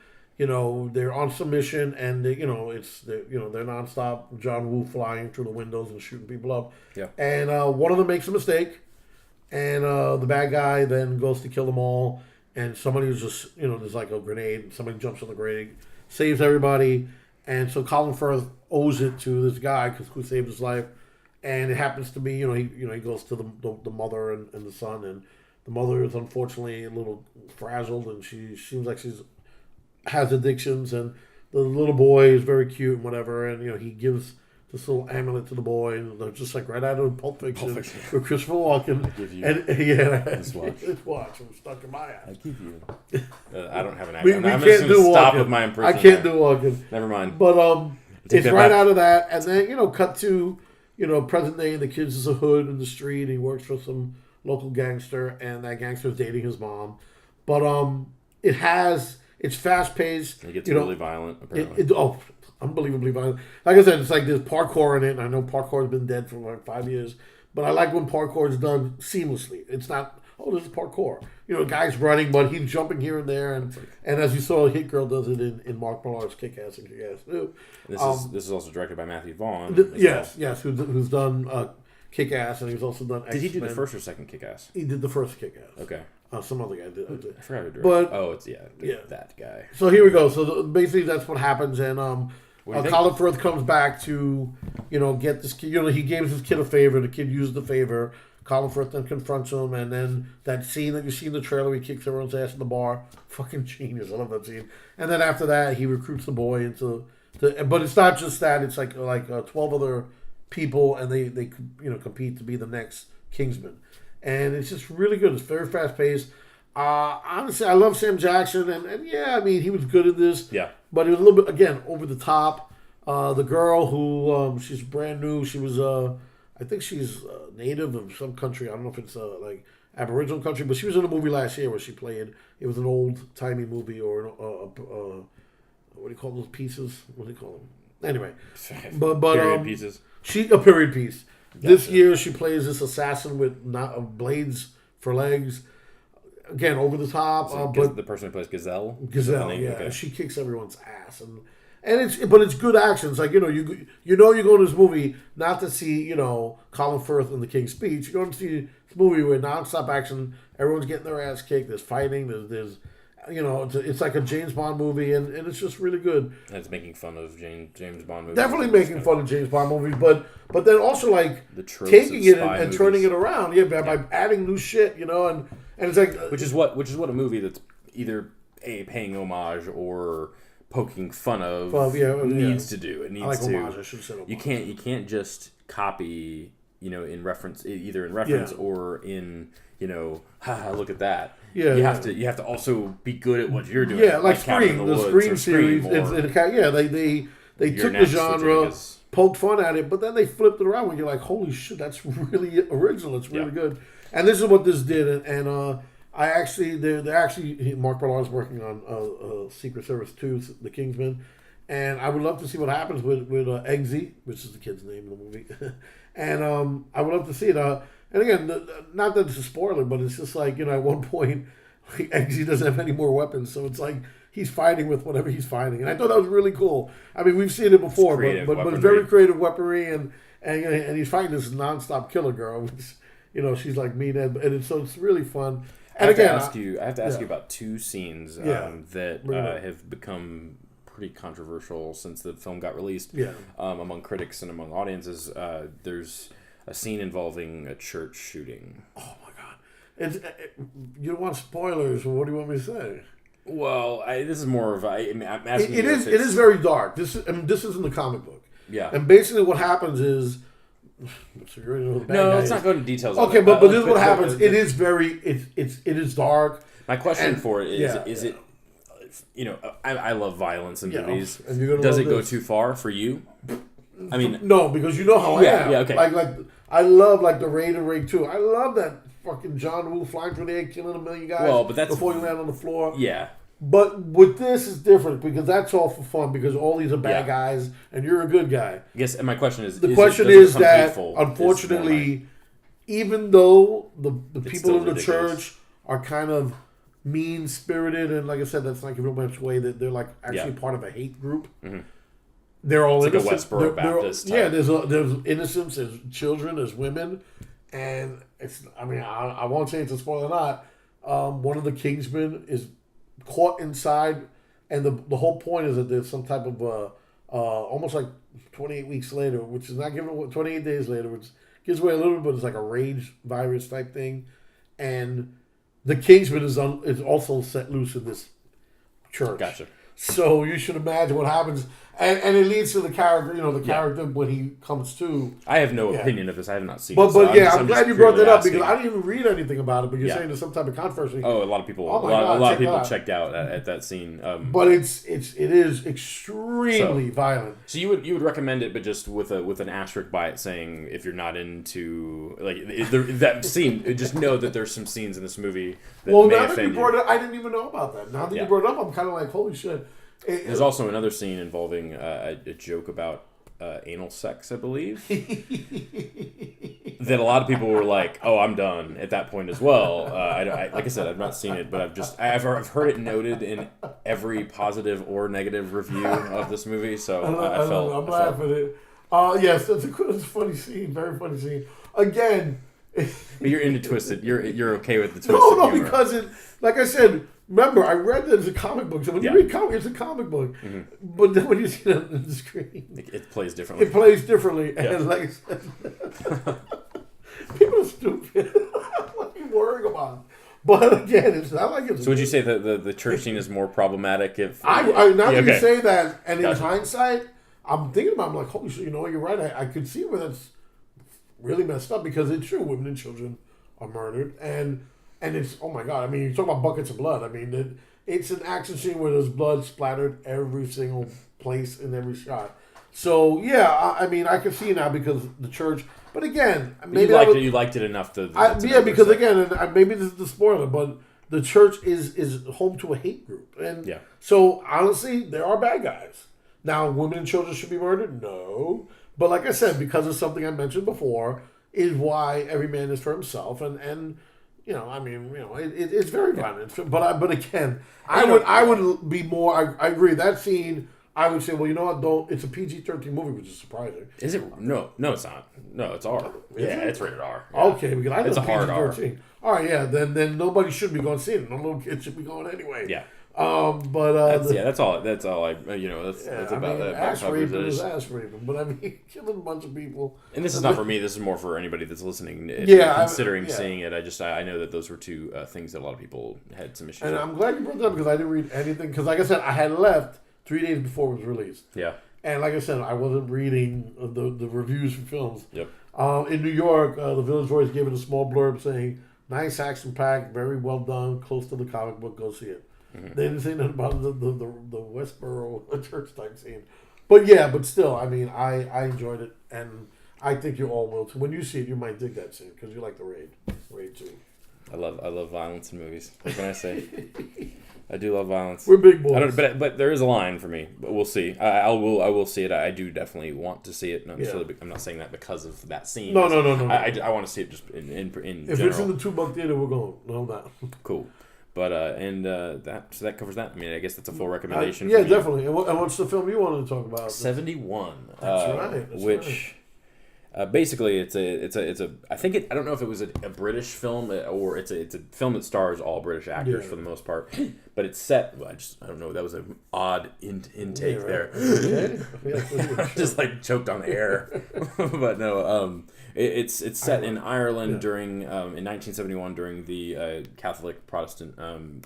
they're on some mission, and they're nonstop John Woo flying through the windows and shooting people up. Yeah. And one of them makes a mistake, and the bad guy then goes to kill them all, and somebody who's just there's like a grenade, and somebody jumps on the grenade, saves everybody, and so Colin Firth owes it to this guy who saved his life. And it happens to be, he goes to the mother and the son, and the mother is unfortunately a little frazzled, and she seems like has addictions, and the little boy is very cute and whatever, and he gives this little amulet to the boy, and they're just like right out of Pulp Fiction with Christopher Walken. I give you this watch. I'm stuck in my ass. I give you. I don't have an accent. I'm just going to stop with my impression. I can't do Walken. Never mind. But it's right out of that, and then cut to. Present day, the kid's is a hood in the street. And he works for some local gangster, and that gangster is dating his mom. But it's fast paced. It gets really violent. Apparently, unbelievably violent. Like I said, it's like there's parkour in it. And I know parkour's been dead for like 5 years, but I like when parkour is done seamlessly. It's not this is parkour. Guy's running, but he's jumping here and there, and as you saw, Hit Girl does it in Mark Millar's Kick-Ass and Kick-Ass too. This is also directed by Matthew Vaughn. Yes, who's done Kick-Ass, and he's also done X-Men. Did he do the first or second Kick-Ass? He did the first Kick-Ass. Okay. Some other guy did. I forgot who directed. But that guy. So here we go. So basically, that's what happens, and Colin Firth comes back to get this kid. He gave his kid a favor. The kid used the favor. Colin Firth then confronts him, and then that scene that you see in the trailer, he kicks everyone's ass in the bar. Fucking genius. I love that scene. And then after that, he recruits the boy into... but it's not just that. It's like 12 other people, and they compete to be the next Kingsman. And it's just really good. It's very fast-paced. Honestly, I love Sam Jackson, and yeah, I mean, he was good at this. Yeah. But it was a little bit, again, over the top. The girl who, she's brand new. She was... I think she's native of some country. I don't know if it's like Aboriginal country, but she was in a movie last year where she played. It was an old timey movie, or what do you call those pieces? What do you call them? Anyway, but period pieces. She a period piece. Gotcha. This year she plays this assassin with blades for legs. Again, over the top. So but the person who plays Gazelle. Gazelle, yeah, okay. she kicks everyone's ass, and it's good action. It's like you go to this movie not to see Colin Firth in the King's Speech. You're going to see this movie with nonstop action. Everyone's getting their ass kicked. There's fighting. There's it's like a James Bond movie, and it's just really good. And it's making fun of James Bond movies. Definitely making fun of James Bond movies, but then also like the taking it and turning it around, by adding new shit, and it's like which is what a movie that's either paying homage or poking fun of needs to do. It needs like to. homage. I should have said homage. You can't just copy in reference or in look at that. Yeah, you have to also be good at what you're doing. Yeah, like Scream, the Scream series. They took the genre, poked fun at it, but then they flipped it around when you're like, holy shit, that's really original. It's really good. And this is what this did. And they're actually Mark Millar's working on Secret Service 2, The Kingsman. And I would love to see what happens with Eggsy, which is the kid's name in the movie. And I would love to see it. And again, not that it's a spoiler, but it's just like, at one point, like, Eggsy doesn't have any more weapons. So it's like he's fighting with whatever he's fighting. And I thought that was really cool. I mean, we've seen it before, but it's very creative weaponry. And he's fighting this nonstop killer girl, which, she's like mean. And so it's really fun. And I have to ask you about two scenes that have become pretty controversial since the film got released among critics and among audiences. There's a scene involving a church shooting. Oh my god! You don't want spoilers. What do you want me to say? Well, this is more of I'm asking. It is very dark. This is in the comic book. Yeah. And basically, what happens is. So let's not go into details. Okay, but this is what happens. It is it is dark. My question for it is it. I love violence in movies. And does it go too far for you? I mean, no, because you know how I am. Yeah, okay. Like I love like the Raid and Raid 2. I love that fucking John Woo flying through the air, killing a million guys. Well, but that's before you land on the floor. Yeah. But with this, it's different because that's all for fun because all these are bad guys and you're a good guy. Yes, and my question is... The question is that, unfortunately, even though the people in the church are kind of mean-spirited, and like I said, that's not giving much away, that they're like actually part of a hate group. Mm-hmm. They're all innocent. Like a Westboro Baptist type. Yeah, there's innocents, there's children, there's women, and it's... I mean, I won't say it's a spoiler or not. One of the Kingsmen is caught inside, and the whole point is that there's some type of almost like 28 weeks later, which is not given 28 days later, which gives away a little bit, but it's like a rage virus type thing, and the Kingsman is also set loose in this church. Gotcha. So you should imagine what happens, and it leads to the character. Character when he comes to. I have no opinion of this. I have not seen. But it, so I'm glad you brought that up because I didn't even read anything about it. But you're saying there's some type of controversy. Oh, a lot of people. A lot of people checked out at that scene. But it is extremely violent. So you would recommend it, but just with an asterisk by it saying if you're not into that scene, just know that there's some scenes in this movie that may now offend that you brought it up, I didn't even know about that. Now that you brought it up, I'm kind of like, holy shit. There's also another scene involving a joke about anal sex, I believe, that a lot of people were like, "Oh, I'm done" at that point as well. Like I said, I've not seen it, but I've heard it noted in every positive or negative review of this movie. So I'm laughing at it. Yes, that's a funny scene, very funny scene. Again, but you're into twisted. You're okay with the twisted No, humor. because like I said. Remember, I read that as a comic book. So when you read comic, it's a comic book. Mm-hmm. But then when you see it on the screen, it plays differently. It plays differently, and like I said, people are stupid. What are you worrying about? But again, it's not like it's. So would you say that the church scene is more problematic? If now that you say that, and in hindsight, I'm thinking about. I'm like, holy shit! You're right. I could see where that's really messed up because it's true. Women and children are murdered, and it's, oh my God, I mean, you talk about buckets of blood. I mean, it's an action scene where there's blood splattered every single place in every shot. So, yeah, I mean, I can see now because the church, But again, maybe you liked it enough to because again, and maybe this is the spoiler, but the church is home to a hate group, and so honestly, there are bad guys. Now, women and children should be murdered? No, but like I said, because of something I mentioned before, is why every man is for himself, and it's very violent. But again, I would be more. I agree that scene. I would say, well, you know what? Don't. It's a PG-13 movie, which is surprising. Is it? No, it's not. No, it's R. It's rated R. Yeah. Okay, because it's a hard R. All right, yeah. Then nobody should be going to see it. No little kids should be going anyway. Yeah. That's all. That's about that. Ass raping is ass raping, but I mean, killing a bunch of people. And this is not for me. This is more for anybody that's listening. If you're considering seeing it, I know that those were two things that a lot of people had some issues with. And I'm glad you brought that up because I didn't read anything. Because like I said, I had left 3 days before it was released. Yeah. And like I said, I wasn't reading the reviews for films. Yep. In New York, the Village Voice gave it a small blurb saying, "Nice action packed, very well done, close to the comic book. Go see it." Mm-hmm. They didn't say nothing about the Westboro church type scene. But still, I mean, I enjoyed it, and I think you all will too. When you see it, you might dig that scene because you like the Raid too. I love violence in movies. What can I say? I do love violence. We're big boys. But there is a line for me. But we'll see. I will see it. I do definitely want to see it. I'm not saying that because of that scene. No. I want to see it just in if general. it's in the $2 theater, we're going. No, not cool. But that covers that. I mean, I guess that's a full recommendation. Yeah, definitely. And what's the film you wanted to talk about? 71. That's right. Which. Basically, it's a. I don't know if it was a British film or it's a film that stars all British actors for the most part, but it's set. Well, I don't know. That was an odd intake there. Just like choked on air, but no. It's set in Ireland during in 1971 during the Catholic Protestant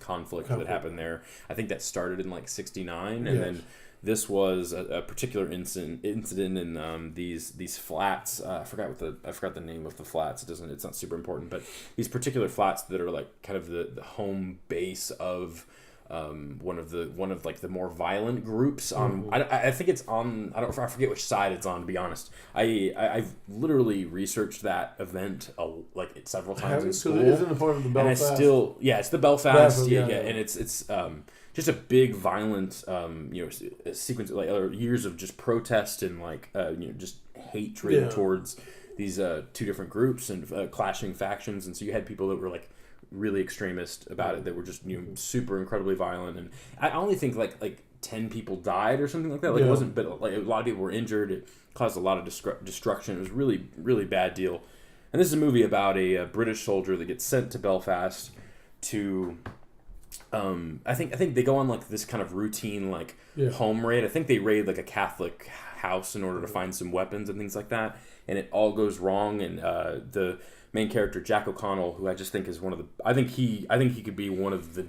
conflict that happened there. I think that started in like 69, and then. This was a particular incident in these flats. I forgot the name of the flats. It's not super important, but these particular flats that are like kind of the home base of one of the more violent groups. I think it's on. I forget which side it's on. To be honest, I've literally researched that event several times in school. Isn't it part of the Belfast? And it's the Belfast. Yeah, and it's just a big violent sequence, like years of just protest and just hatred towards these two different groups and clashing factions. And so you had people that were like really extremist about it, that were just super incredibly violent. And I only think like 10 people died or something like that. It wasn't, but like a lot of people were injured. It caused a lot of destruction. It was really, really bad deal. And this is a movie about a British soldier that gets sent to Belfast to. I think they go on like this kind of routine home raid. I think they raid like a Catholic house in order to find some weapons and things like that, and it all goes wrong. And the main character Jack O'Connell, who I just think is I think he could be one of the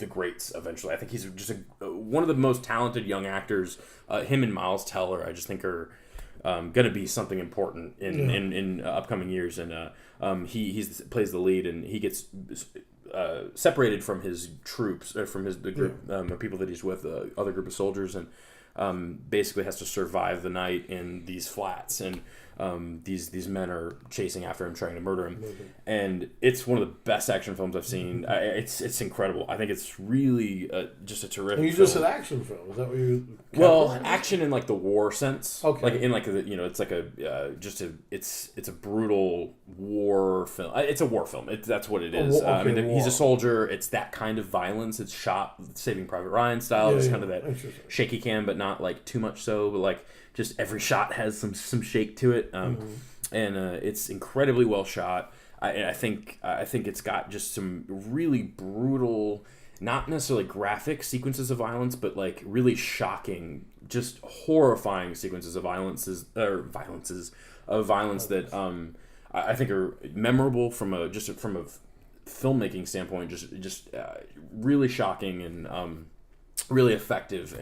greats eventually. I think he's just one of the most talented young actors. Him and Miles Teller, I just think are going to be something important in upcoming years. And he plays the lead, and he gets. Separated from his troops, or from the group of people that he's with, other group of soldiers, and basically has to survive the night in these flats. And these men are chasing after him, trying to murder him. And it's one of the best action films I've seen. It's incredible. I think it's really just a terrific. And you just said action film. Is that what you? Well, action in like the war sense. Okay. Like in like it's like it's a brutal war film. It's a war film. That's what it is. He's a soldier. It's that kind of violence. It's shot Saving Private Ryan style. Just kind of that shaky cam, but not like too much so. But like just every shot has some shake to it. And it's incredibly well shot. I think it's got just some really brutal, not necessarily graphic sequences of violence, but like really shocking, just horrifying sequences of violence that I think are memorable from a filmmaking standpoint. Just really shocking and really effective.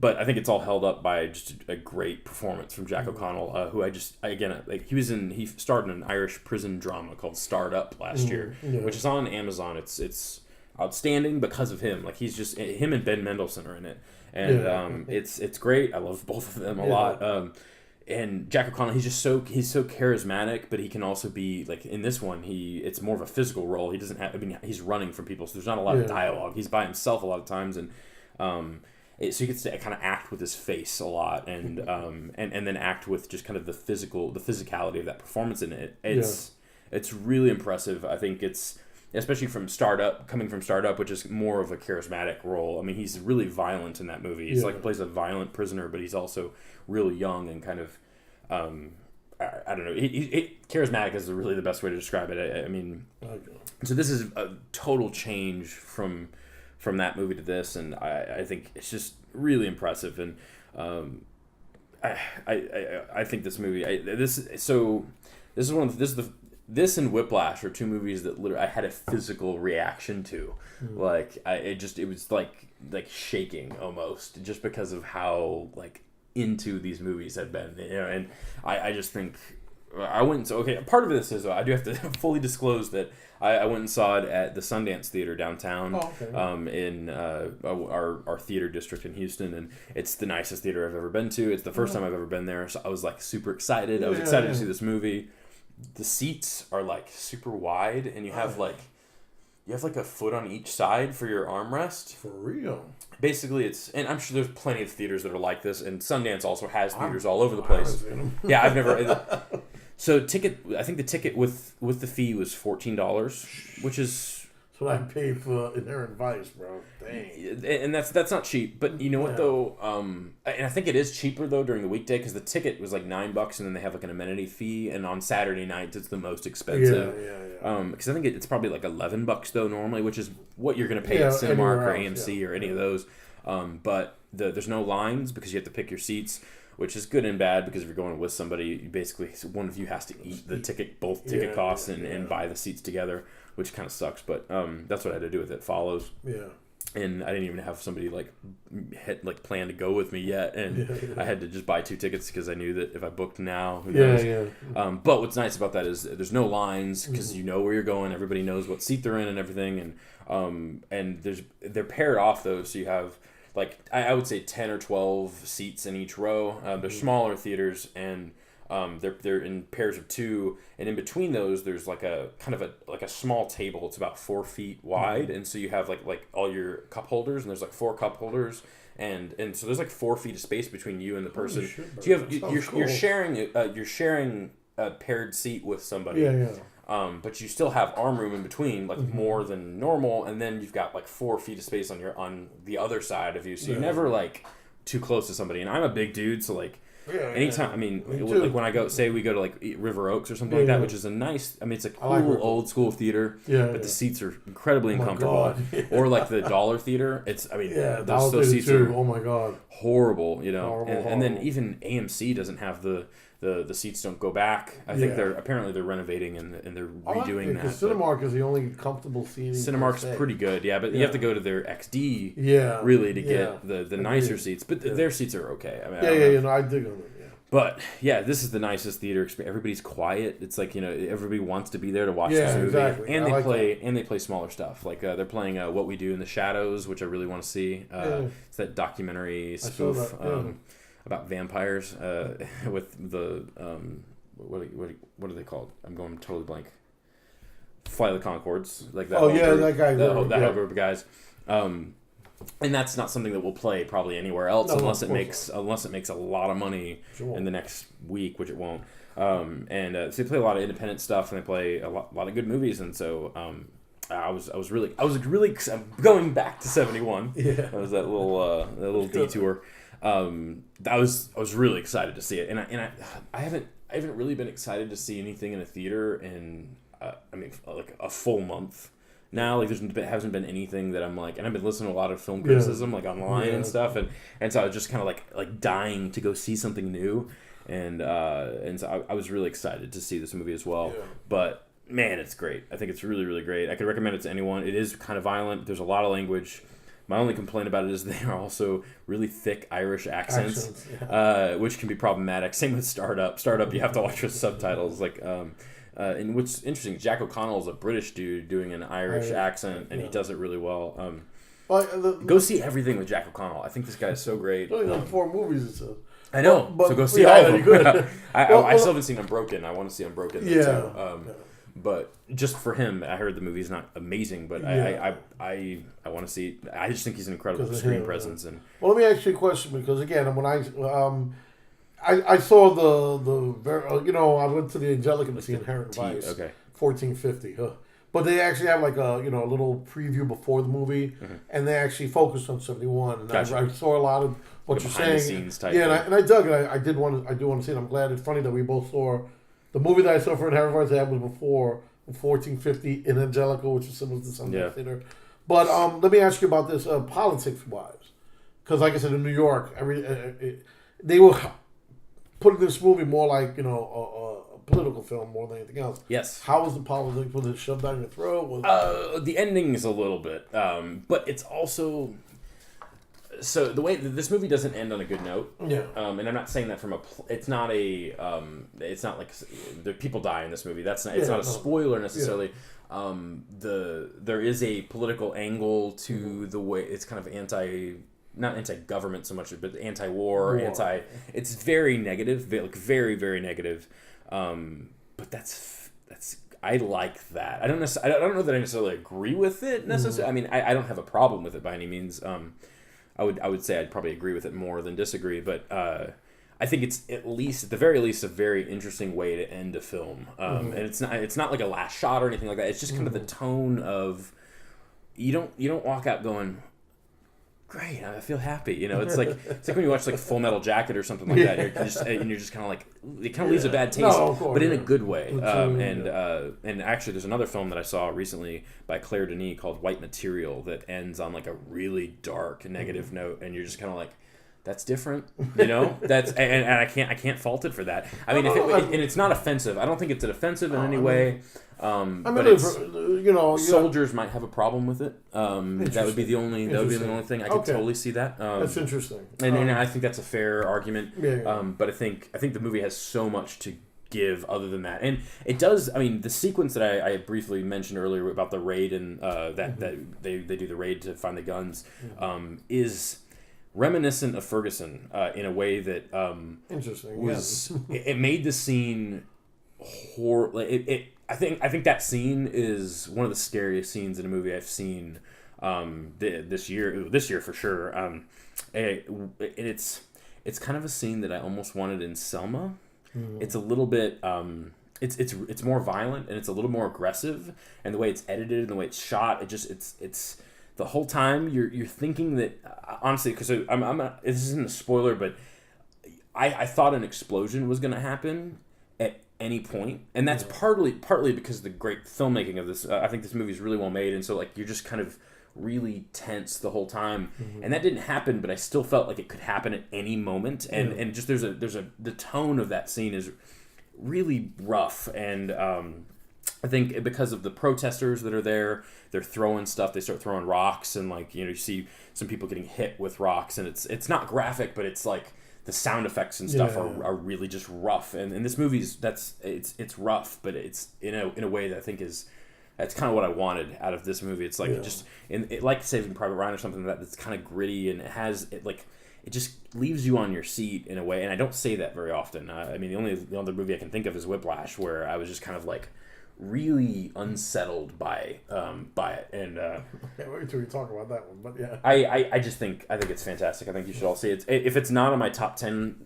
But I think it's all held up by just a great performance from Jack O'Connell, who he starred in an Irish prison drama called Startup last year, which is on Amazon. It's outstanding because of him. Like him and Ben Mendelsohn are in it, and it's great. I love both of them a lot. and Jack O'Connell, he's so charismatic, but he can also be like in this one, it's more of a physical role. He doesn't have. I mean, he's running from people, so there's not a lot of dialogue. He's by himself a lot of times, and so he gets to kind of act with his face a lot, and then act with just kind of the physicality of that performance in it. It's really impressive. I think it's especially coming from Startup, which is more of a charismatic role. I mean, he's really violent in that movie. He's like plays a violent prisoner, but he's also really young and kind of I don't know. Charismatic is really the best way to describe it. I mean, so this is a total change from that movie to this, and I think it's just really impressive. And I think this movie this and Whiplash are two movies that literally I had a physical reaction to. Like it was like shaking almost, just because of how like into these movies had been, and I just think I went and saw, okay, part of this is I do have to fully disclose that I went and saw it at the Sundance Theater downtown, in our theater district in Houston, and it's the nicest theater I've ever been to. It's the first time I've ever been there, so I was like super excited. I was excited to see this movie. The seats are like super wide, and you have like a foot on each side for your armrest. For real. Basically, and I'm sure there's plenty of theaters that are like this, and Sundance also has theaters all over the place. Yeah, I've never. So I think the ticket with the fee was $14, which is. That's what I paid for Inherent Vice, bro. Dang. And that's not cheap, but you know what though? And I think it is cheaper though during the weekday, because the ticket was like $9, and then they have like an amenity fee, and on Saturday nights it's the most expensive. Because I think it's probably like $11 though normally, which is what you're gonna pay at Cinemark or AMC or any of those. But there's no lines because you have to pick your seats, which is good and bad, because if you're going with somebody, basically one of you has to eat the ticket, both ticket costs and buy the seats together, which kind of sucks. But that's what I had to do with It Follows. Yeah. And I didn't even have somebody plan to go with me yet, and I had to just buy 2 tickets because I knew that if I booked now, who knows? But what's nice about that is there's no lines, because you know where you're going. Everybody knows what seat they're in and everything, and they're paired off though, so you have like I would say 10 or 12 seats in each row. They're smaller theaters, and they're in pairs of 2, and in between those there's like a kind of a small table. It's about 4 feet wide, and so you have like all your cup holders, and there's like 4 cup holders, and so there's like 4 feet of space between you and the person. Shit, so you're sharing a paired seat with somebody. But you still have arm room in between, like more than normal, and then you've got like 4 feet of space on the other side of you, so you're never like too close to somebody. And I'm a big dude, so like anytime, I mean, like when we go to like River Oaks or something like that, which is a nice, I mean, it's a cool old school theater, but the seats are incredibly uncomfortable. Or like the Dollar Theater, those seats are horrible, and then even AMC doesn't have the seats don't go back. I think they're renovating and they're redoing that. Because Cinemark is the only comfortable seating. Cinemark's pretty good, but you have to go to their XD really to get the nicer seats. But their seats are okay. I mean, I dig them. But this is the nicest theater experience. Everybody's quiet. It's like everybody wants to be there to watch this movie. Exactly. And they play smaller stuff. Like they're playing What We Do in the Shadows, which I really want to see. It's that documentary spoof. About vampires with the what are they called? I'm going totally blank. Fly the Conchords, like that. That guy. That whole group of guys. And that's not something that will play probably anywhere else unless it makes a lot of money in the next week, which it won't. So they play a lot of independent stuff, and they play a lot of good movies, and so. I was really going back to 71. That was that little detour. I was really excited to see it, and I haven't really been excited to see anything in a theater in like a full month now. Like there hasn't been anything that I'm like, and I've been listening to a lot of film criticism like online and stuff, and so I was just kind of like dying to go see something new, and so I was really excited to see this movie as well, but. Man, it's great. I think it's really, really great. I could recommend it to anyone. It is kind of violent. There's a lot of language. My only complaint about it is they are also really thick Irish accents. Which can be problematic. Same with Startup. Startup, you have to watch with subtitles. And what's interesting, Jack O'Connell is a British dude doing an Irish accent, and he does it really well. Go see everything with Jack O'Connell. I think this guy is so great. Only 4 movies. I know. So go see all of them. I still haven't seen Unbroken. I want to see Unbroken. Too. But just for him, I heard the movie's not amazing, but I want to see. I just think he's an incredible screen presence. And well, let me ask you a question, because again, when I saw I went to the Angelica to see Inherent Vice. 1450. But they actually have like a little preview before the movie, and they actually focused on 71. And gotcha. I saw a lot of what you're saying. Scenes type and I dug it. I do want to see it. I'm glad. It's funny that we both saw the movie that I saw for Inherent Vice. That was before 1450 in Angelica, which is similar to some theater. But let me ask you about this politics wise, because like I said, in New York, they were putting this movie more like a political film more than anything else. Yes. How was the politics? Was it shoved down your throat? The ending is a little bit, but it's also so the way this movie doesn't end on a good note. Yeah. And I'm not saying that from it's not like the people die in this movie. That's not. It's not a spoiler necessarily. Yeah. There is a political angle to the way it's kind of not anti-government so much, but anti-war, It's very negative, like very, very negative. But that's I like that. I don't know that I necessarily agree with it necessarily. I mean, I don't have a problem with it by any means. I would say I'd probably agree with it more than disagree, but I think it's at the very least a very interesting way to end a film. And it's not like a last shot or anything like that. It's just kind of the tone of you don't walk out going, great, I feel happy. It's like when you watch like Full Metal Jacket or something like that. You're just kind of like it kind of leaves a bad taste, but in a good way. And actually, there's another film that I saw recently by Claire Denis called White Material that ends on like a really dark, negative note, and you're just kind of like, that's different, That's and I can't fault it for that. I mean, and it's not offensive. I don't think it's offensive in any way. But soldiers might have a problem with it. That would be the only thing. I could totally see that. That's interesting. And I think that's a fair argument. Yeah. But I think the movie has so much to give other than that, and it does. I mean, the sequence that I briefly mentioned earlier about the raid and that they do the raid to find the guns is reminiscent of Ferguson in a way that interesting was it made the scene I think that scene is one of the scariest scenes in a movie I've seen this year for sure. And it's kind of a scene that I almost wanted in Selma. It's a little bit it's more violent and it's a little more aggressive, and the way it's edited and the way it's shot, it's the whole time you're thinking that honestly, because this isn't a spoiler, but I thought an explosion was going to happen at any point, and that's partly because of the great filmmaking of this. I think this movie is really well made, and so like you're just kind of really tense the whole time, and that didn't happen, but I still felt like it could happen at any moment, and just the tone of that scene is really rough, and I think because of the protesters that are there, they're throwing stuff. They start throwing rocks, and like you see some people getting hit with rocks, and it's not graphic, but it's like the sound effects and stuff are really just rough. And this movie's it's rough, but it's in a way that I think that's kind of what I wanted out of this movie. It's like like Saving Private Ryan or something that's kind of gritty, and it just leaves you on your seat in a way. And I don't say that very often. I mean, the other movie I can think of is Whiplash, where I was just kind of like really unsettled by it, and can't wait till we talk about that one. But yeah, I think it's fantastic. I think you should all see it. If it's not on my top 10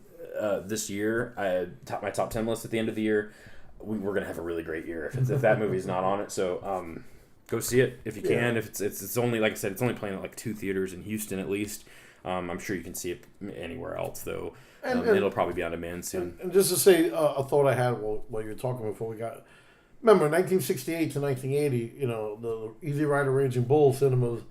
this year, my top 10 list at the end of the year, we're gonna have a really great year if that movie's not on it. So go see it if you can. If it's only, like I said, it's only playing at like 2 theaters in Houston at least. I'm sure you can see it anywhere else though. And it'll probably be on demand soon. And just to say a thought I had while you were talking before we got. Remember, 1968 to 1980, the Easy Rider Raging Bull cinemas,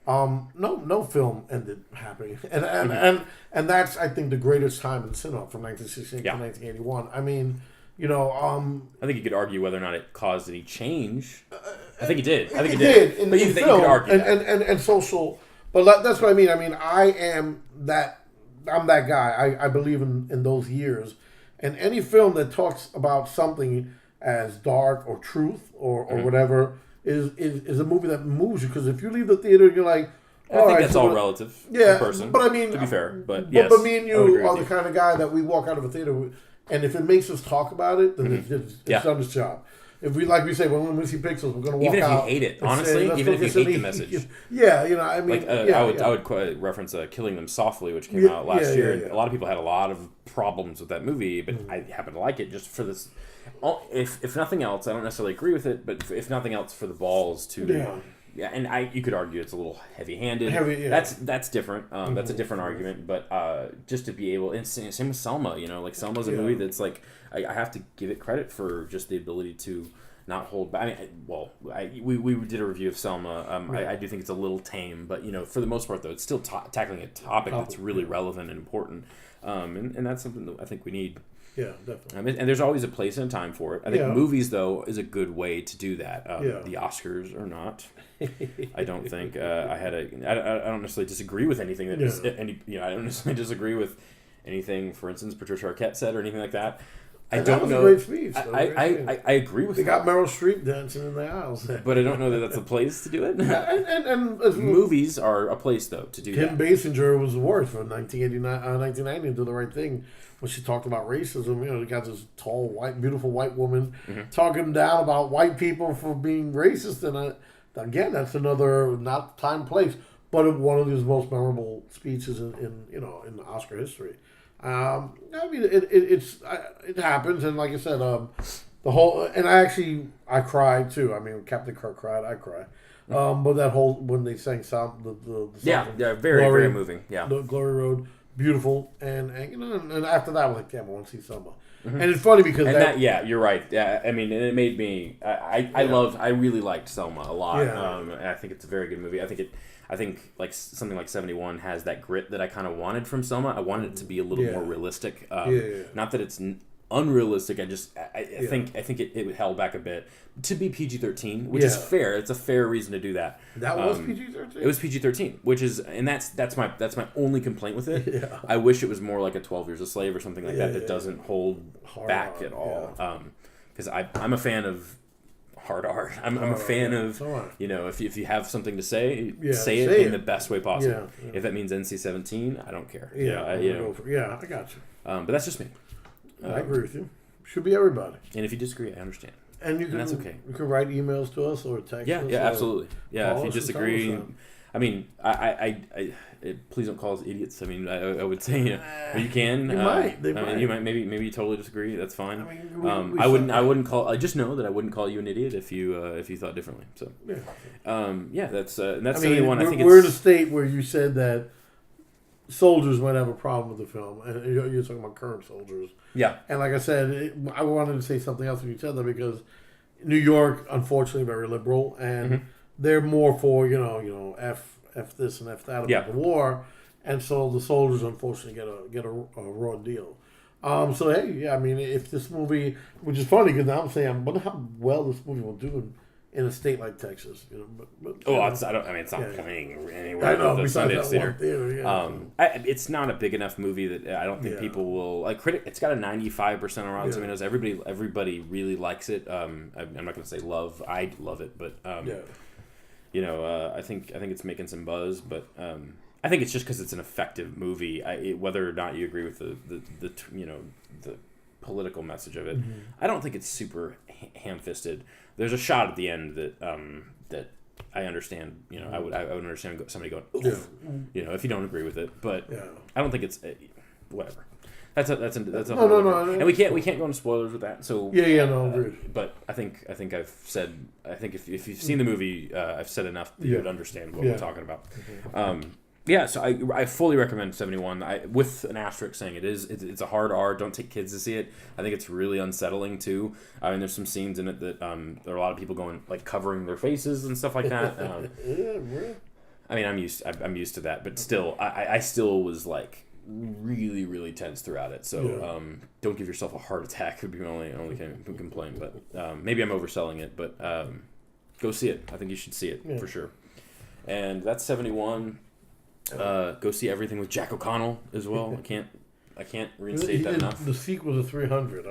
no film ended happening, and that's, I think, the greatest time in cinema from 1968 to 1981. I mean, I think you could argue whether or not it caused any change. I think it did. It did. But you could argue and social. But that's what I mean. I mean, I'm that guy. I believe in those years, and any film that talks about something as dark or truth or whatever is a movie that moves you, because if you leave the theater and you're like, I think that's all relative. Yeah, per person, but I mean, to be fair, but yes, but me and you are the kind of guy that we walk out of a theater with, and if it makes us talk about it, then it's done its job. If we, like we say, when we see Pixels, we're going to walk out. Even if you hate it, honestly, even if you hate the message. Yeah, you know, I mean... I would reference Killing Them Softly, which came out last year. And a lot of people had a lot of problems with that movie, but I happen to like it just for this... If nothing else, I don't necessarily agree with it, but if nothing else, for the balls to... Yeah, and you could argue it's a little heavy-handed. That's different. That's a different argument, but just to be able... And same with Selma, you know? Like, Selma's a movie that's like... I have to give it credit for just the ability to not hold back. I mean, we did a review of Selma. I do think it's a little tame, but you know, for the most part, though, it's still tackling a topic that's really relevant and important, and that's something that I think we need. Yeah, definitely. And there's always a place and a time for it. I think movies, though, is a good way to do that. The Oscars are not. I don't think I don't necessarily disagree with anything that is I don't necessarily disagree with anything. For instance, Patricia Arquette said or anything like that. I don't know. That was a great speech. I agree with that. They got Meryl Streep dancing in the aisles. But I don't know that that's a place to do it. and movies are a place, though, to do Kim that. Basinger was the worst for 1990 and Do the Right Thing when she talked about racism. You know, you got this tall, beautiful white woman talking down about white people for being racist. And again, that's another not time, place, but one of his most memorable speeches in the Oscar history. I mean, it happens, and like I said, the whole, and I cried too. I mean, Captain Kirk cried, I cried. But that whole, when they sang the song, very very moving. Yeah, the Glory Road, beautiful, and after that I was like, damn, I want to see Selma. And it's funny because you're right. Yeah, I mean, it made me. I really liked Selma a lot. And I think it's a very good movie. I think like something like 71 has that grit that I kind of wanted from Selma. I wanted it to be a little more realistic. Not that it's unrealistic. I think it held back a bit to be PG-13, which is fair. It's a fair reason to do that. That was PG-13. It was PG-13, which is, and that's my only complaint with it. Yeah. I wish it was more like a 12 Years a Slave or something like that doesn't hold back at all. Because I'm a fan of hard art. I'm a fan of, if you have something to say, say it in the best way possible. Yeah. If that means NC-17, I don't care. I got you. But that's just me. I agree with you. Should be everybody. And if you disagree, I understand. And that's okay. You can write emails to us or text us. Yeah, absolutely. Yeah, if you disagree, I mean, please don't call us idiots. I mean, I would say you can. You might. They might. You might. Maybe you totally disagree. That's fine. I mean, I wouldn't call. I just know that I wouldn't call you an idiot if you thought differently. So that's 71. I think we're in a state where you said that soldiers might have a problem with the film, and you're talking about current soldiers. Yeah. And like I said, I wanted to say something else when you said that because New York, unfortunately, very liberal, and they're more for F this and F that about the war, and so the soldiers unfortunately get a raw deal. So hey, I mean, if this movie, which is funny because now I'm saying, I wonder how well this movie will do in a state like Texas, it's not playing anywhere. I know, the Sundance Theater. It's not a big enough movie that I don't think people will like. It's got a 95% on Rotten Tomatoes. Everybody really likes it. I'm not going to say love. I love it, but I think it's making some buzz. But I think it's just because it's an effective movie. Whether or not you agree with the political message of it, I don't think it's super ham-fisted. There's a shot at the end that I understand. I would understand somebody going, oof, if you don't agree with it. But I don't think it's whatever. That's a no. And we can't go into spoilers with that. So agreed. But I think I've said. I think if you've seen the movie, I've said enough that you would understand what we're talking about. So I fully recommend 71. With an asterisk saying it's a hard R. Don't take kids to see it. I think it's really unsettling too. I mean, there's some scenes in it that there are a lot of people going like covering their faces and stuff like that. I mean, I'm used to that, but still, I still was like really really tense throughout it. So don't give yourself a heart attack. Would be my only complaint. But maybe I'm overselling it. But go see it. I think you should see it for sure. And that's 71. Go see everything with Jack O'Connell as well. I can't reinstate that enough. The sequel to 300.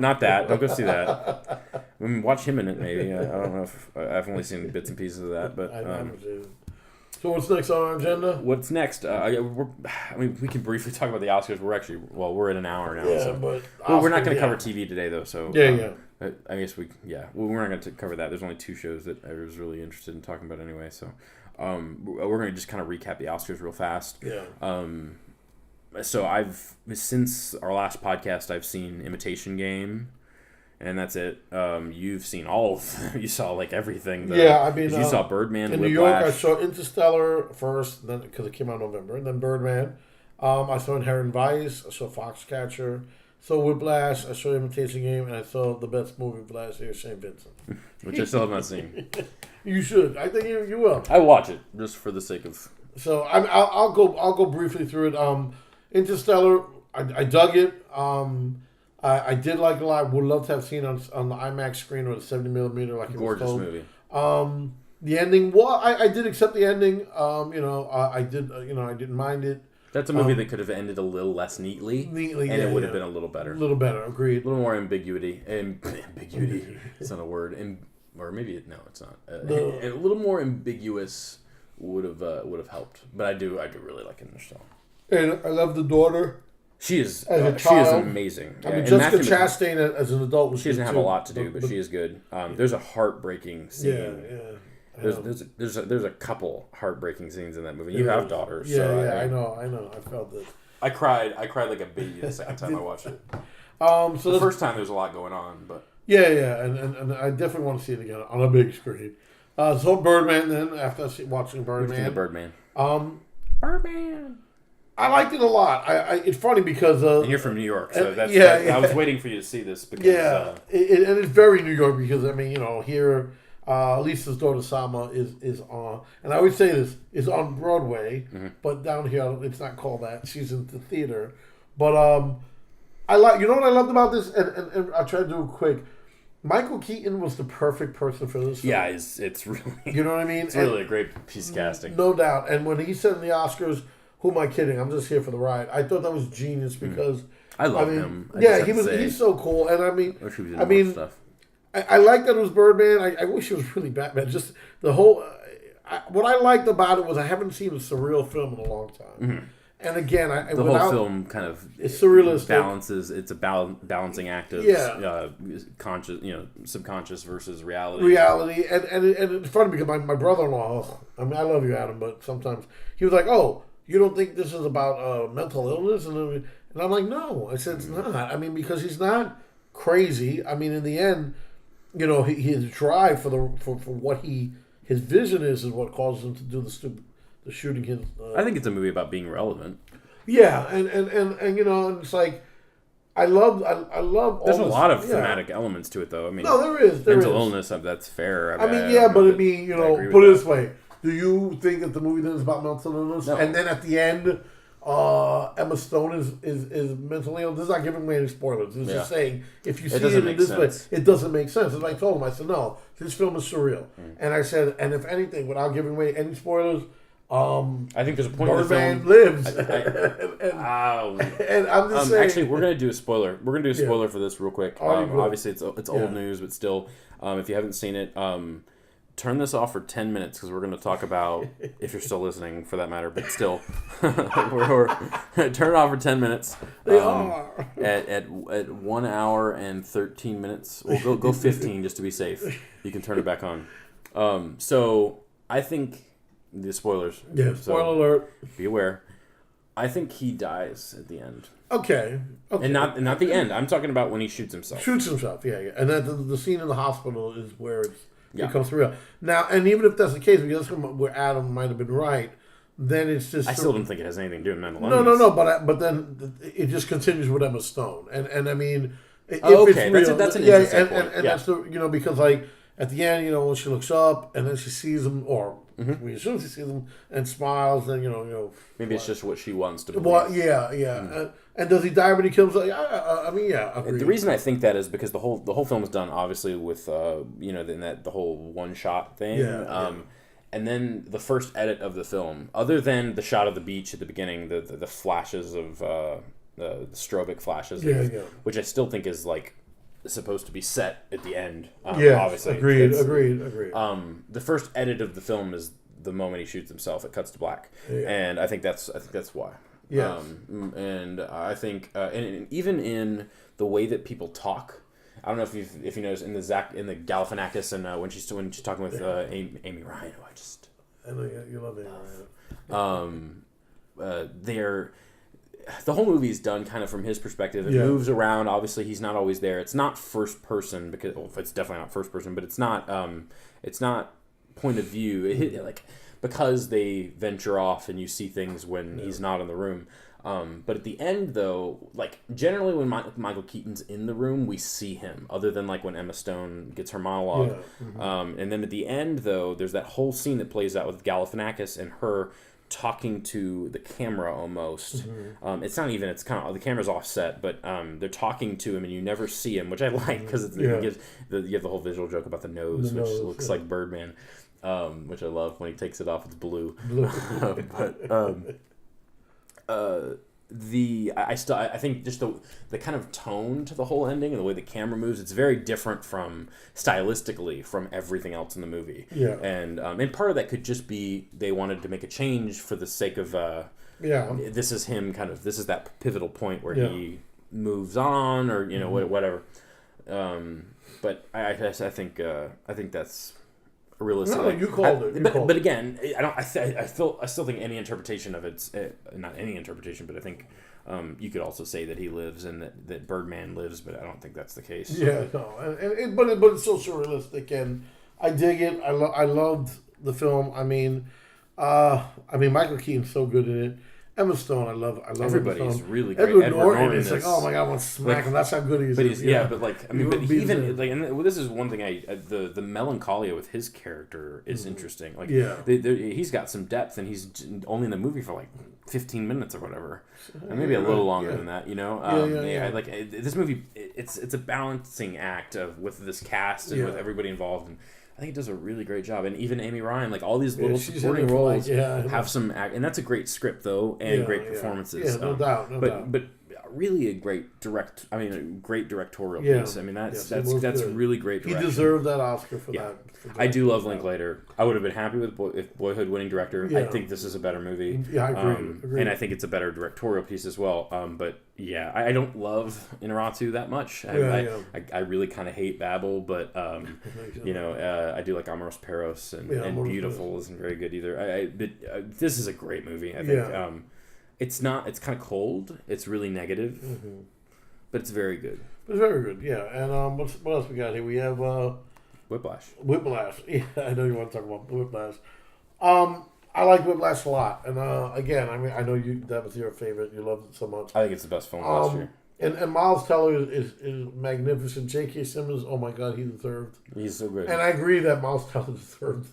Not that. Don't go see that. Watch him in it maybe. I don't know if I've only seen bits and pieces of that, but So what's next on our agenda? What's next? We can briefly talk about the Oscars. We're at an hour now. Yeah, so. but We're not going to cover TV today, though. So yeah. I guess we're not going to cover that. There's only 2 shows that I was really interested in talking about anyway. So we're going to just kind of recap the Oscars real fast. Yeah. So since our last podcast, I've seen Imitation Game. And that's it. You've seen all of them. You saw like everything. You saw Birdman, in Whiplash. New York. I saw Interstellar first, then because it came out in November, and then Birdman. I saw Inherent Vice. I saw Foxcatcher. So Whiplash. I saw Imitation Game, and I saw the best movie of last year, St. Vincent, which I still have not seen. You should. I think you will. I watch it just for the sake of. So I'll go briefly through it. Interstellar. I dug it. I did like it a lot. Would love to have seen on the IMAX screen or the 70mm. Like gorgeous movie. The ending. Well, I did accept the ending. I did. I didn't mind it. That's a movie that could have ended a little less neatly, and it would have been a little better. A little better, agreed. A little more ambiguity. Ambiguity. It's not a word. Or maybe no, it's not. A little more ambiguous would have helped. But I do really like Interstellar. And I love the daughter. She is amazing. I mean, Jessica Chastain as an adult was. She doesn't have a lot to do, but she is good. There's a heartbreaking scene. Yeah. There's a couple heartbreaking scenes in that movie. You have daughters. I know. I felt it. I cried like a baby the second time I watched it. So the first time there's a lot going on, but and I definitely want to see it again on a big screen. So Birdman. Then after watching Birdman, Birdman. Birdman. I liked it a lot. It's funny because and you're from New York, so I was waiting for you to see this because and it's very New York because here Lisa's daughter Sama is on, and I always say this is on Broadway, but down here it's not called that. She's in the theater, but I like what I loved about this, and I'll try to do it quick. Michael Keaton was the perfect person for this film. Yeah, it's really you know what I mean. It's really a great piece of casting, no doubt. And when he said in the Oscars. Who am I kidding? I'm just here for the ride. I thought that was genius because I love him. He's so cool, and I like that it was Birdman. I wish it was really Batman. Just the whole. What I liked about it was I haven't seen a surreal film in a long time, and again, the whole film kind of it's surrealistic. Balances. It's a balancing act of conscious, subconscious versus reality. Reality, and it's funny because my brother-in-law. I mean, I love you, Adam, but sometimes he was like, "Oh, you don't think this is about mental illness?" And I'm like, no. I said, it's not. I mean, because he's not crazy. I mean, in the end, his drive for what his vision is what causes him to do the shooting. I think it's a movie about being relevant. Yeah, and it's like I love. There's a lot of thematic elements to it, though. I mean, no, there is mental illness. That's fair. Put it this way. Do you think that the movie then is about mental illness? No. And then at the end, Emma Stone is mentally ill? This is not giving away any spoilers. It's just saying, if you see it in this way, it doesn't make sense. And I told him, I said, no, this film is surreal. And I said, and if anything, without giving away any spoilers, I think there's a point Birdman lives. and I'm just saying. Actually, we're going to do a spoiler. We're going to do a spoiler for this real quick. Obviously, it's old news, but still, if you haven't seen it, turn this off for 10 minutes because we're going to talk about, if you're still listening for that matter, but still, we're turn it off for 10 minutes. At 1 hour and 13 minutes. We'll go 15 just to be safe. You can turn it back on. So I think the spoilers. Yeah, spoiler alert. Be aware. I think he dies at the end. Okay. And not the end. I'm talking about when he shoots himself. Yeah. And then the scene in the hospital is where it becomes real. Now, and even if that's the case, because where Adam might have been right, then it's just. I still don't think it has anything to do with mental illness. No. But then it just continues with Emma Stone, and I mean, if okay, it's real, that's an interesting point. And that's the because like at the end, when she looks up and then she sees him, or we assume she sees him and smiles, then maybe it's just what she wants to believe. Well, yeah. And does he die when he kills? I mean, the reason I think that is because the whole film is done obviously with the whole one shot thing. And then the first edit of the film, other than the shot of the beach at the beginning, the flashes of the strobic flashes, which I still think is like supposed to be set at the end. Obviously, agreed. The first edit of the film is the moment he shoots himself, it cuts to black, Yeah. and I think that's why. Yes. And I think, and even in the way that people talk, I don't know if you notice in the Galifianakis and when she's talking with Amy Ryan, who I know you love Amy Ryan. The whole movie is done kind of from his perspective. It moves around. Obviously, he's not always there. It's not first person because it's definitely not first person, but it's not point of view. Because they venture off and you see things when he's not in the room. But at the end, though, like generally when Michael Keaton's in the room, we see him. Other than like when Emma Stone gets her monologue, and then at the end, though, there's that whole scene that plays out with Galifianakis and her talking to the camera almost. It's not even, it's kind of, the camera's offset, but they're talking to him and you never see him, which I like because you have the whole visual joke about the nose, which looks like Birdman, which I love. When he takes it off, it's blue. I think just the kind of tone to the whole ending and the way the camera moves, it's very different from stylistically from everything else in the movie. And part of that could just be they wanted to make a change for the sake of this is him this is that pivotal point where he moves on or whatever. But I think that's realistic. No, you called it. But again, I still think any interpretation of it's not any interpretation, but I think you could also say that he lives and that Birdman lives, but I don't think that's the case. Yeah, no, but it's so surrealistic, and I dig it. I loved the film. I mean, Michael Keaton's so good in it. Emma Stone, I love. Everybody's really great. Edward Norton is like, oh my god, I want to smack him. That's how good he is. But this is one thing. The melancholia with his character is interesting. Like, he's got some depth, and he's only in the movie for like 15 minutes or whatever, and maybe a little longer than that. This movie, it's a balancing act with this cast and with everybody involved. And I think it does a really great job, and even Amy Ryan, like all these little supporting roles, have some act, and that's a great script though, and great performances. Yeah, no doubt. But really a great directorial piece. I mean, that's really great direction. He deserved that Oscar for that. I do love Linklater. I would have been happy with if Boyhood winning director. I think this is a better movie. Yeah, I agree. And I think it's a better directorial piece as well. But yeah, I don't love Inarritu that much. I really kind of hate Babel, but I do like Amoros Perros and Beautiful isn't very good either. But this is a great movie. I think it's kind of cold. It's really negative, but it's very good. It's very good. Yeah, and what else we got here? We have Whiplash. Yeah, I know you want to talk about Whiplash. I like Whiplash a lot, and again, I mean, I know that was your favorite. You loved it so much. I think it's the best film last year. And Miles Teller is magnificent. J.K. Simmons, oh my God, he deserved. He's so good. And I agree that Miles Teller deserved.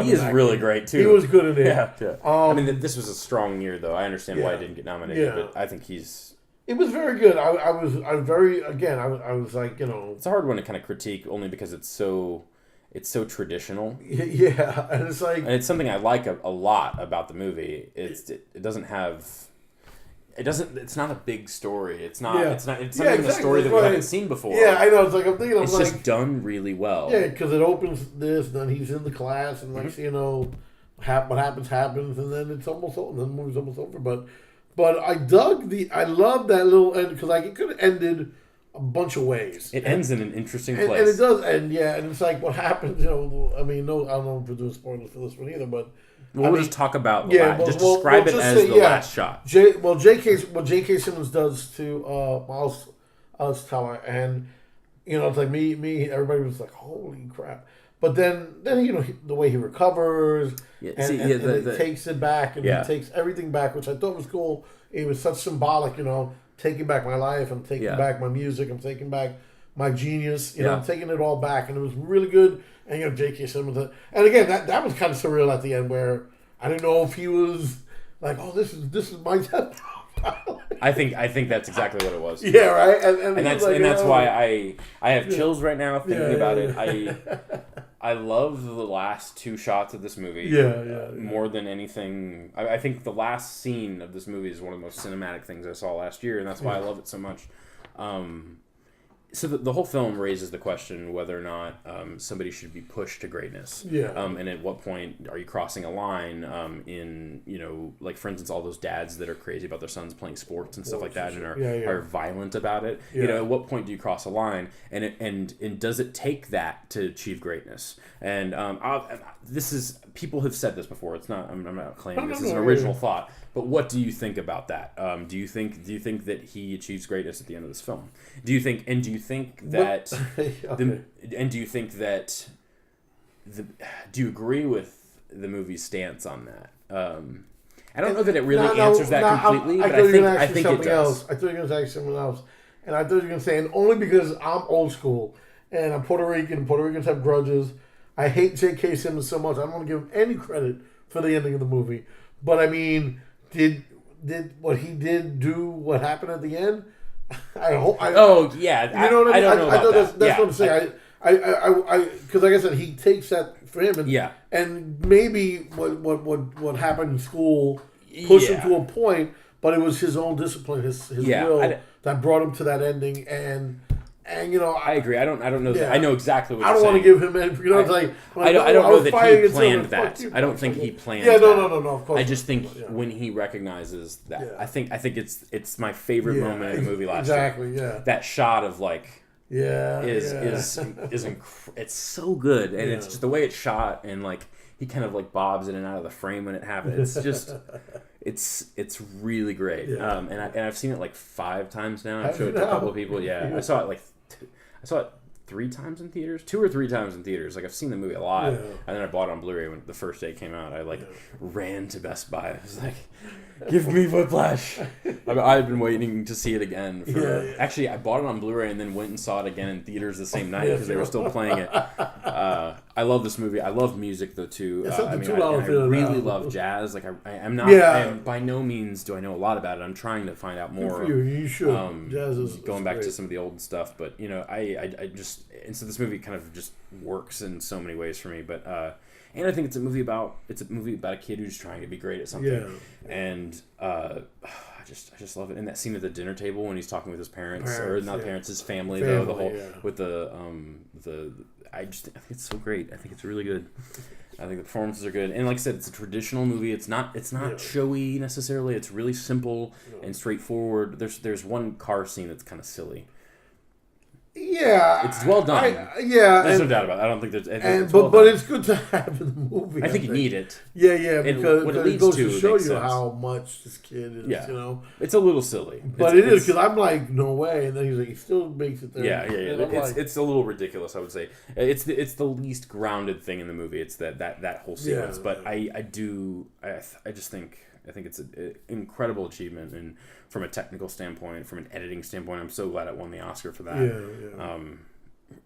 He is really great too. He was good in it. Yeah. I mean, this was a strong year, though. I understand why he didn't get nominated, but I think he's. It was very good. I was like, It's a hard one to kind of critique, only because it's so traditional. Yeah, and it's like, and it's something I like a lot about the movie. It doesn't have. It's not a big story. It's not a story that we haven't seen before. Yeah, I know. It's like I'm thinking. It's just done really well. Yeah, because it opens this, then he's in the class, and what happens, and then it's almost over. Then the movie's almost over. But I love that little end because it could have ended a bunch of ways. It ends in an interesting place, and it does. And it's like what happens. I mean, no, I don't know if we're doing spoilers for this one either, but. We'll just talk about describe it as the last shot. J.K. Simmons does to Miles Teller, and it's like me. Everybody was like, "Holy crap!" But then the way he recovers, and he takes it back, and he takes everything back, which I thought was cool. It was such symbolic, taking back my life, I'm taking back my music, I'm taking back my genius, I'm taking it all back, and it was really good. And J.K. Simmons, and again that was kind of surreal at the end, where I didn't know if he was like, "Oh, this is my death." I think that's exactly what it was. Yeah, right. And that's why I have chills right now thinking about it. I love the last two shots of this movie. More than anything, I think the last scene of this movie is one of the most cinematic things I saw last year, and that's why I love it so much. So the whole film raises the question whether or not somebody should be pushed to greatness. Yeah. And at what point are you crossing a line in, like, for instance, all those dads that are crazy about their sons playing sports and stuff like that and are violent about it. Yeah. At what point do you cross a line? And does it take that to achieve greatness? And this is, people have said this before. It's not, I'm not claiming this is an original thought. But what do you think about that? Do you think that he achieves greatness at the end of this film? Do you think that do you agree with the movie's stance on that? I don't know that it really answers that completely, but I think it does. I thought you were going to ask someone else, and I thought you were going to say, and only because I'm old school and I'm Puerto Rican. Puerto Ricans have grudges. I hate J.K. Simmons so much. I don't want to give him any credit for the ending of the movie, but I mean, did what he did do what happened at the end? I hope. You know what I mean? I don't know about that. That's what I'm saying. Because like I said, he takes that for him, and maybe what happened in school pushed him to a point, but it was his own discipline, his will that brought him to that ending, and I agree. I don't know. That, I know exactly what I don't want to give him any. I don't know that he planned that. I don't think he planned. Yeah, no. Of course. I just think when he recognizes that, I think it's my favorite moment in the movie last year. Exactly. Yeah. That shot of like. Is it's so good, and it's just the way it's shot, and like he kind of like bobs in and out of the frame when it happens. It's just it's really great. And I've seen it like 5 times now. I've showed it to a couple of people. Yeah, I saw it 3 times in theaters, 2 or 3 times in theaters. Like I've seen the movie a lot, and then I bought it on Blu-ray when the first day it came out. I ran to Best Buy. I was like, "Give me Whiplash!" I've been waiting to see it again. Actually, I bought it on Blu-ray and then went and saw it again in theaters the same night because they were still playing it. I love this movie. I love music though too. I really love jazz. Like I'm not. I am, by no means do I know a lot about it. I'm trying to find out more. Good for you. You should. Jazz is going back great. to some of the old stuff, but I just, and so this movie kind of just works in so many ways for me. But and I think it's a movie about a kid who's trying to be great at something, and I just love it. And that scene at the dinner table when he's talking with his parents his family though, the whole with the I think it's so great. I think it's really good. I think the performances are good, and like I said, it's a traditional movie. It's not showy necessarily. It's really simple and straightforward. There's one car scene that's kind of silly. Yeah, it's well done. There's no doubt about it. I don't think there's. But it's good to have in the movie. I think you need it. Yeah, because it goes to show you how much this kid is. Yeah. It's a little silly, but it is because I'm like, no way, and then he's like, he still makes it there. Yeah. It's a little ridiculous, I would say. It's the least grounded thing in the movie. It's that whole sequence. But I just think it's an incredible achievement, and from a technical standpoint, from an editing standpoint, I'm so glad it won the Oscar for that.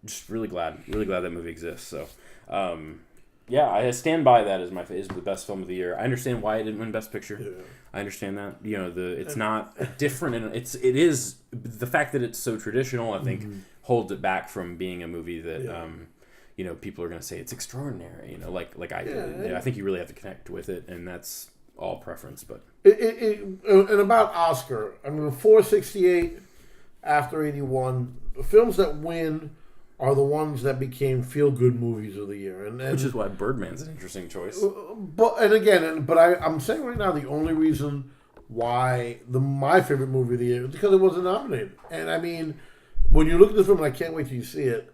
Just really glad that movie exists. So, I stand by that as is the best film of the year. I understand why it didn't win Best Picture. Yeah. I understand that. It's not different, and it is the fact that it's so traditional. I think holds it back from being a movie that people are going to say it's extraordinary. Like I did. I think you really have to connect with it, and that's all preference. But and about Oscar, I mean, before 68, after 81, the films that win are the ones that became feel-good movies of the year, and which is why Birdman's an interesting choice. But I'm saying right now the only reason why my favorite movie of the year is because it wasn't nominated. And I mean, when you look at the film, and I can't wait till you see it.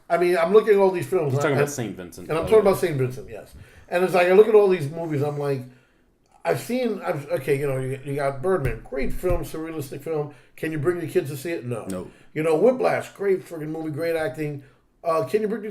I mean, I'm looking at all these films. You're talking about St. Vincent, and I'm talking about St. Vincent, yes. And it's like I look at all these movies, I'm like, you got Birdman, great film, surrealistic film. Can you bring the kids to see it? No. Whiplash, great freaking movie, great acting. Can you bring the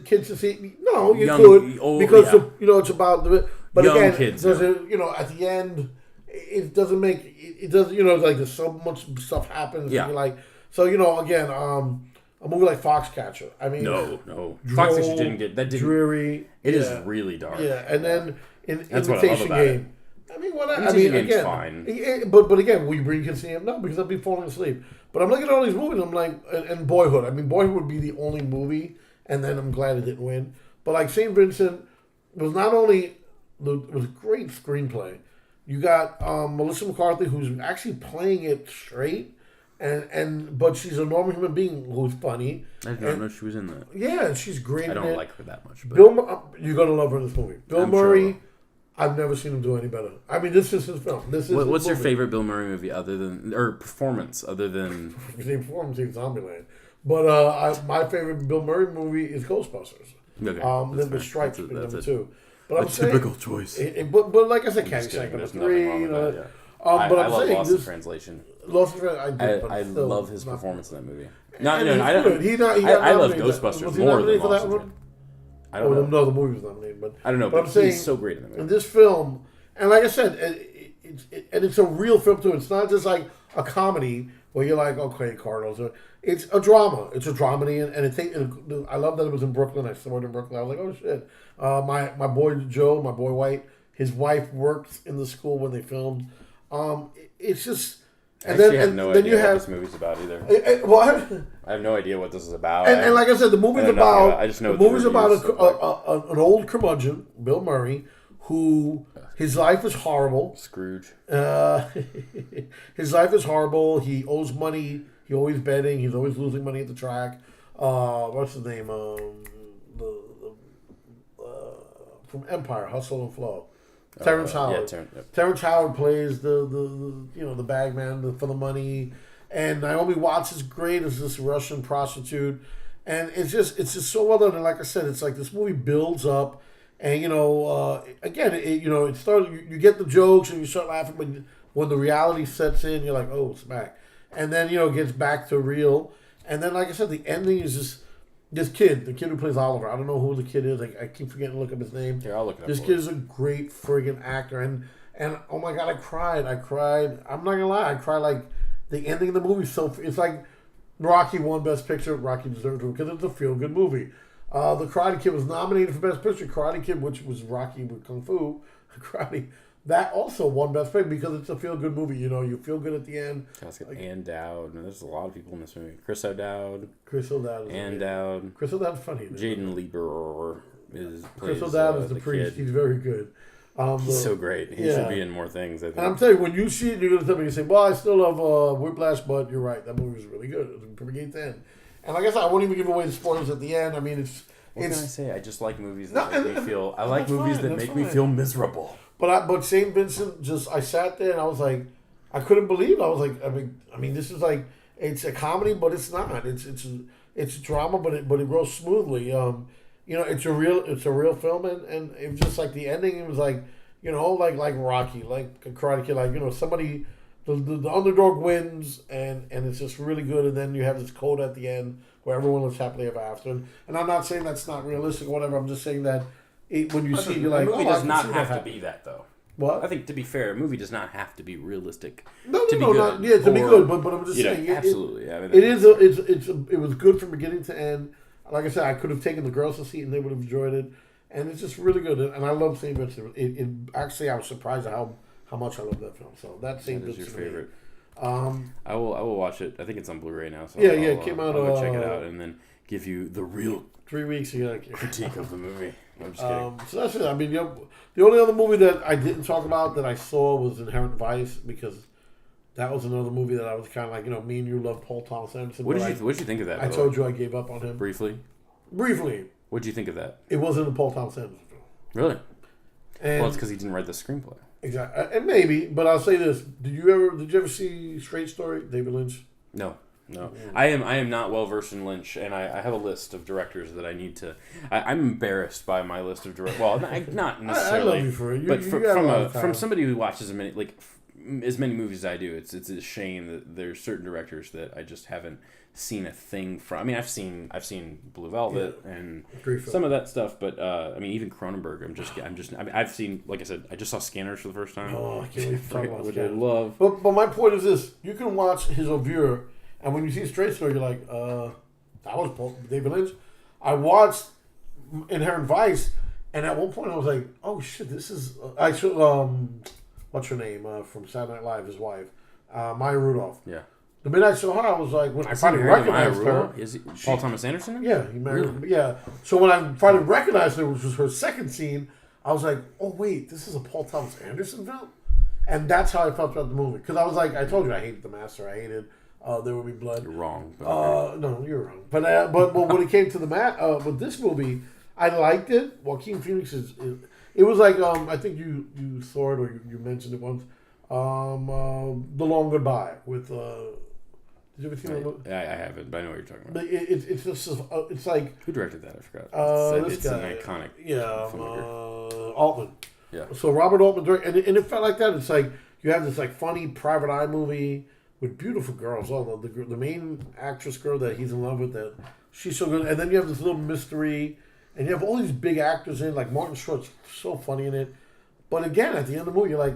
kids to see it? No, you could because it's about the. But young again, kids, at the end, it doesn't make it doesn't like there's so much stuff happens. Yeah. Again, a movie like Foxcatcher. I mean, no, Foxcatcher didn't get that. Dreary. It is really dark. Yeah, and then. That's what I love about it. Again, fine. But again, will you bring kids to see him? No, because I'll be falling asleep. But I'm looking at all these movies. I'm like, and Boyhood. I mean, Boyhood would be the only movie, and then I'm glad it didn't win. But like St. Vincent was not only it was a great screenplay. You got Melissa McCarthy, who's actually playing it straight, but she's a normal human being who's funny. I did not know she was in that. Yeah, and she's great. I don't like her that much. But You're gonna love her in this movie. Bill Murray. I've never seen him do any better. I mean, this is his film. What's your favorite Bill Murray movie performance other than? Performance in Zombieland. But my favorite Bill Murray movie is Ghostbusters. Okay, then the Stripes is number 2. But a typical choice. But like I said, Caddyshack number 3. But I I'm love saying Lost in Translation. Lost in Translation. I love his performance in that movie. I love Ghostbusters more than Lost in Translation. I don't know. No, the movie was nominated, but I don't know. But I'm saying he's so great in the movie. In this film, and like I said, it's a real film too. It's not just like a comedy where you're like, okay, Carlos. It's a drama. It's a dramedy, and I love that it was in Brooklyn. I saw it in Brooklyn. I was like, oh shit. My boy Joe, my boy White, his wife worked in the school when they filmed. It's just. And I have no idea what this movie's about either. I have no idea what this is about. And like I said, the movie's about. I just know the movie's about an old curmudgeon, Bill Murray, who his life is horrible. Scrooge. His life is horrible. He owes money. He's always betting. He's always losing money at the track. What's his name? From Empire, Hustle and Flow. Terrence Howard. Terrence Howard plays the bag man for the money, and Naomi Watts is great as this Russian prostitute, and it's just so well done. And like I said, it's like this movie builds up, and again, it starts. You get the jokes and you start laughing, but when the reality sets in, you're like, oh, it's back, and then it gets back to real, and then like I said, the ending is just. The kid who plays Oliver, I don't know who the kid is. I keep forgetting to look up his name. Here, I'll look it up. This kid is a great friggin' actor, and oh my god, I cried. I'm not gonna lie, I cried like the ending of the movie. So it's like Rocky won Best Picture. Rocky deserved it because it's a feel good movie. The Karate Kid was nominated for Best Picture. Karate Kid, which was Rocky with Kung Fu, karate. That also won Best Picture because it's a feel-good movie. You feel good at the end. Ann Dowd. There's a lot of people in this movie. Chris O'Dowd. Ann Dowd. Chris O'Dowd's funny. Jaden Lieber Chris O'Dowd is the priest. Kid. He's very good. He's so great. He should be in more things, I think. And I'm telling you, when you see it, you're going to tell me, you say, well, I still love Whiplash, but you're right. That movie was really good. It was from beginning to end. And like I said, I won't even give away the spoilers at the end. I mean, What can I say? I just like movies that make me feel... I like movies that make me feel miserable. But St. Vincent, I sat there and I was like, I couldn't believe it. I was like, I mean, this is like, it's a comedy, but it's not. It's drama, but it grows smoothly. It's a real film, and it was just like the ending. It was like, like Rocky, like Karate Kid, like somebody, the underdog wins, and it's just really good. And then you have this quote at the end where everyone lives happily ever after. And I'm not saying that's not realistic or whatever. I'm just saying that. When you see it, you're like, a movie does not have to be that, though. What? I think, to be fair, a movie does not have to be realistic. To be good. But I'm just saying, absolutely. It was good from beginning to end. Like I said, I could have taken the girls to see it and they would have enjoyed it, and it's just really good. And I love St. Vincent. Actually, I was surprised at how much I love that film. So that's St. Vincent. Your favorite. I will watch it. I think it's on Blu-ray now. So it came out. I'll go check it out and then give you the real 3 weeks critique of the movie. I'm just kidding. So that's it. I mean, the only other movie that I didn't talk about that I saw was Inherent Vice, because that was another movie that I was kind of like, me and you love Paul Thomas Anderson. What did you think of that? I told you I gave up on him. Briefly. What did you think of that? It wasn't a Paul Thomas Anderson film. Really? Well, it's because he didn't write the screenplay. Exactly. And maybe, but I'll say this. Did you ever see Straight Story, David Lynch? No. I am not well versed in Lynch, and I have a list of directors that I need to. I'm embarrassed by my list of directors. Well, not necessarily. I love you for it. But from somebody who watches as many movies as I do, it's a shame that there's certain directors that I just haven't seen a thing from. I mean, I've seen Blue Velvet and some of that stuff, but even Cronenberg. I've seen, like I said, I just saw Scanners for the first time. Oh, I can't wait to talk about which I love. But my point is this: you can watch his Ovure. And when you see Straight Story, you're like, that was David Lynch. I watched Inherent Vice, and at one point I was like, oh shit, this is... what's her name from Saturday Night Live, his wife? Maya Rudolph. Yeah. The minute I saw her, I was like, when I finally recognized her... Is Paul Thomas Anderson? Yeah, he married her. Yeah. So when I finally recognized her, which was her second scene, I was like, oh wait, this is a Paul Thomas Anderson film? And that's how I felt about the movie. Because I was like, I told you I hated The Master. I hated There Will Be Blood. You're wrong. No, you're wrong. But when it came to with this movie, I liked it. Joaquin Phoenix it was like I think you saw it or you mentioned it once. The Long Goodbye with. Did you ever see that? I haven't, but I know what you're talking about. It's just it's like who directed that? I forgot. This it's guy, an iconic. Altman. Yeah. So Robert Altman directed, and it felt like that. It's like you have this like funny private eye movie with beautiful girls. Oh, the main actress girl that he's in love with, that she's so good, and then you have this little mystery, and you have all these big actors in, like Martin Short's so funny in it. But again, at the end of the movie, you're like,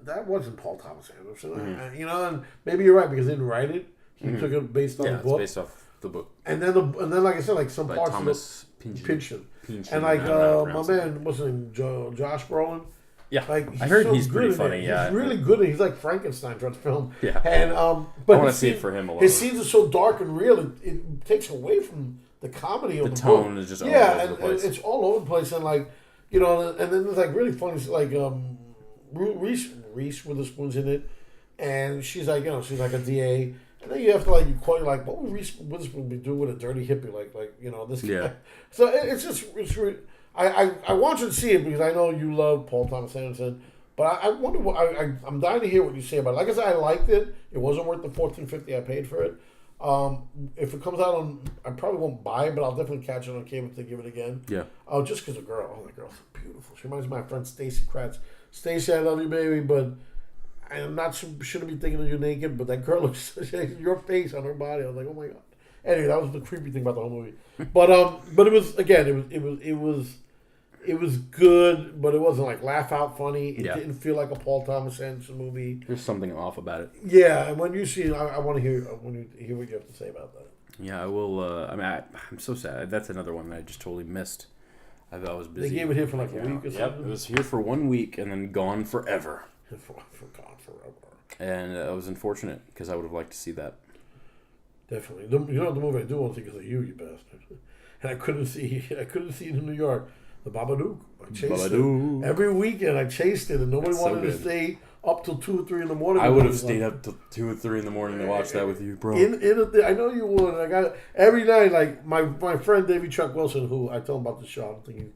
that wasn't Paul Thomas Anderson, and maybe you're right because they didn't write it. He took it based on the book. It's based off the book. And then, like I said, like some parts Thomas of Pynchon. And like my man, what's his name, Josh Brolin. Yeah, like I heard he's pretty funny. Yeah, he's really good. He's like Frankenstein trying to film. Yeah, and but I want to see it for him alone. His scenes are so dark and real. It takes away from the comedy of the tone book. Is just all over the place. It's all over the place, and like and then there's like really funny like Reese Witherspoon's in it, and she's like she's like a DA. And then you have to what would Reese Witherspoon be doing with a dirty hippie like this guy? Yeah. So it's really, I want you to see it because I know you love Paul Thomas Anderson, but I wonder what I'm dying to hear what you say about it. Like I said, I liked it. It wasn't worth the $14.50 I paid for it. If it comes out I probably won't buy it, but I'll definitely catch it on cable to give it again. Yeah. Just because the girl, that girl's so beautiful. She reminds me of my friend Stacey Kratz. Stacey, I love you, baby, but. I'm not shouldn't be thinking of you naked, but that girl looks your face on her body. I was like, oh my god. Anyway, that was the creepy thing about the whole movie. But it was again, it was good, but it wasn't like laugh out funny. It didn't feel like a Paul Thomas Anderson movie. There's something off about it. Yeah, and when you see it, I want to hear what you have to say about that. Yeah, I will. I'm so sad. That's another one that I just totally missed. I was busy. They gave it here for like a week or something. Yep, it was here for 1 week and then gone forever. Gone forever. And it was unfortunate because I would have liked to see that. Definitely. The movie I do want to see because of you bastard. And I couldn't see it in New York. The Babadook. I chased it. Every weekend I chased it and nobody wanted to stay up till 2 or 3 in the morning. I would have stayed up till 2 or 3 in the morning to watch that with you, bro. I know you would. I got every night, like my friend Davey Chuck Wilson, who I tell him about the show. I'm thinking,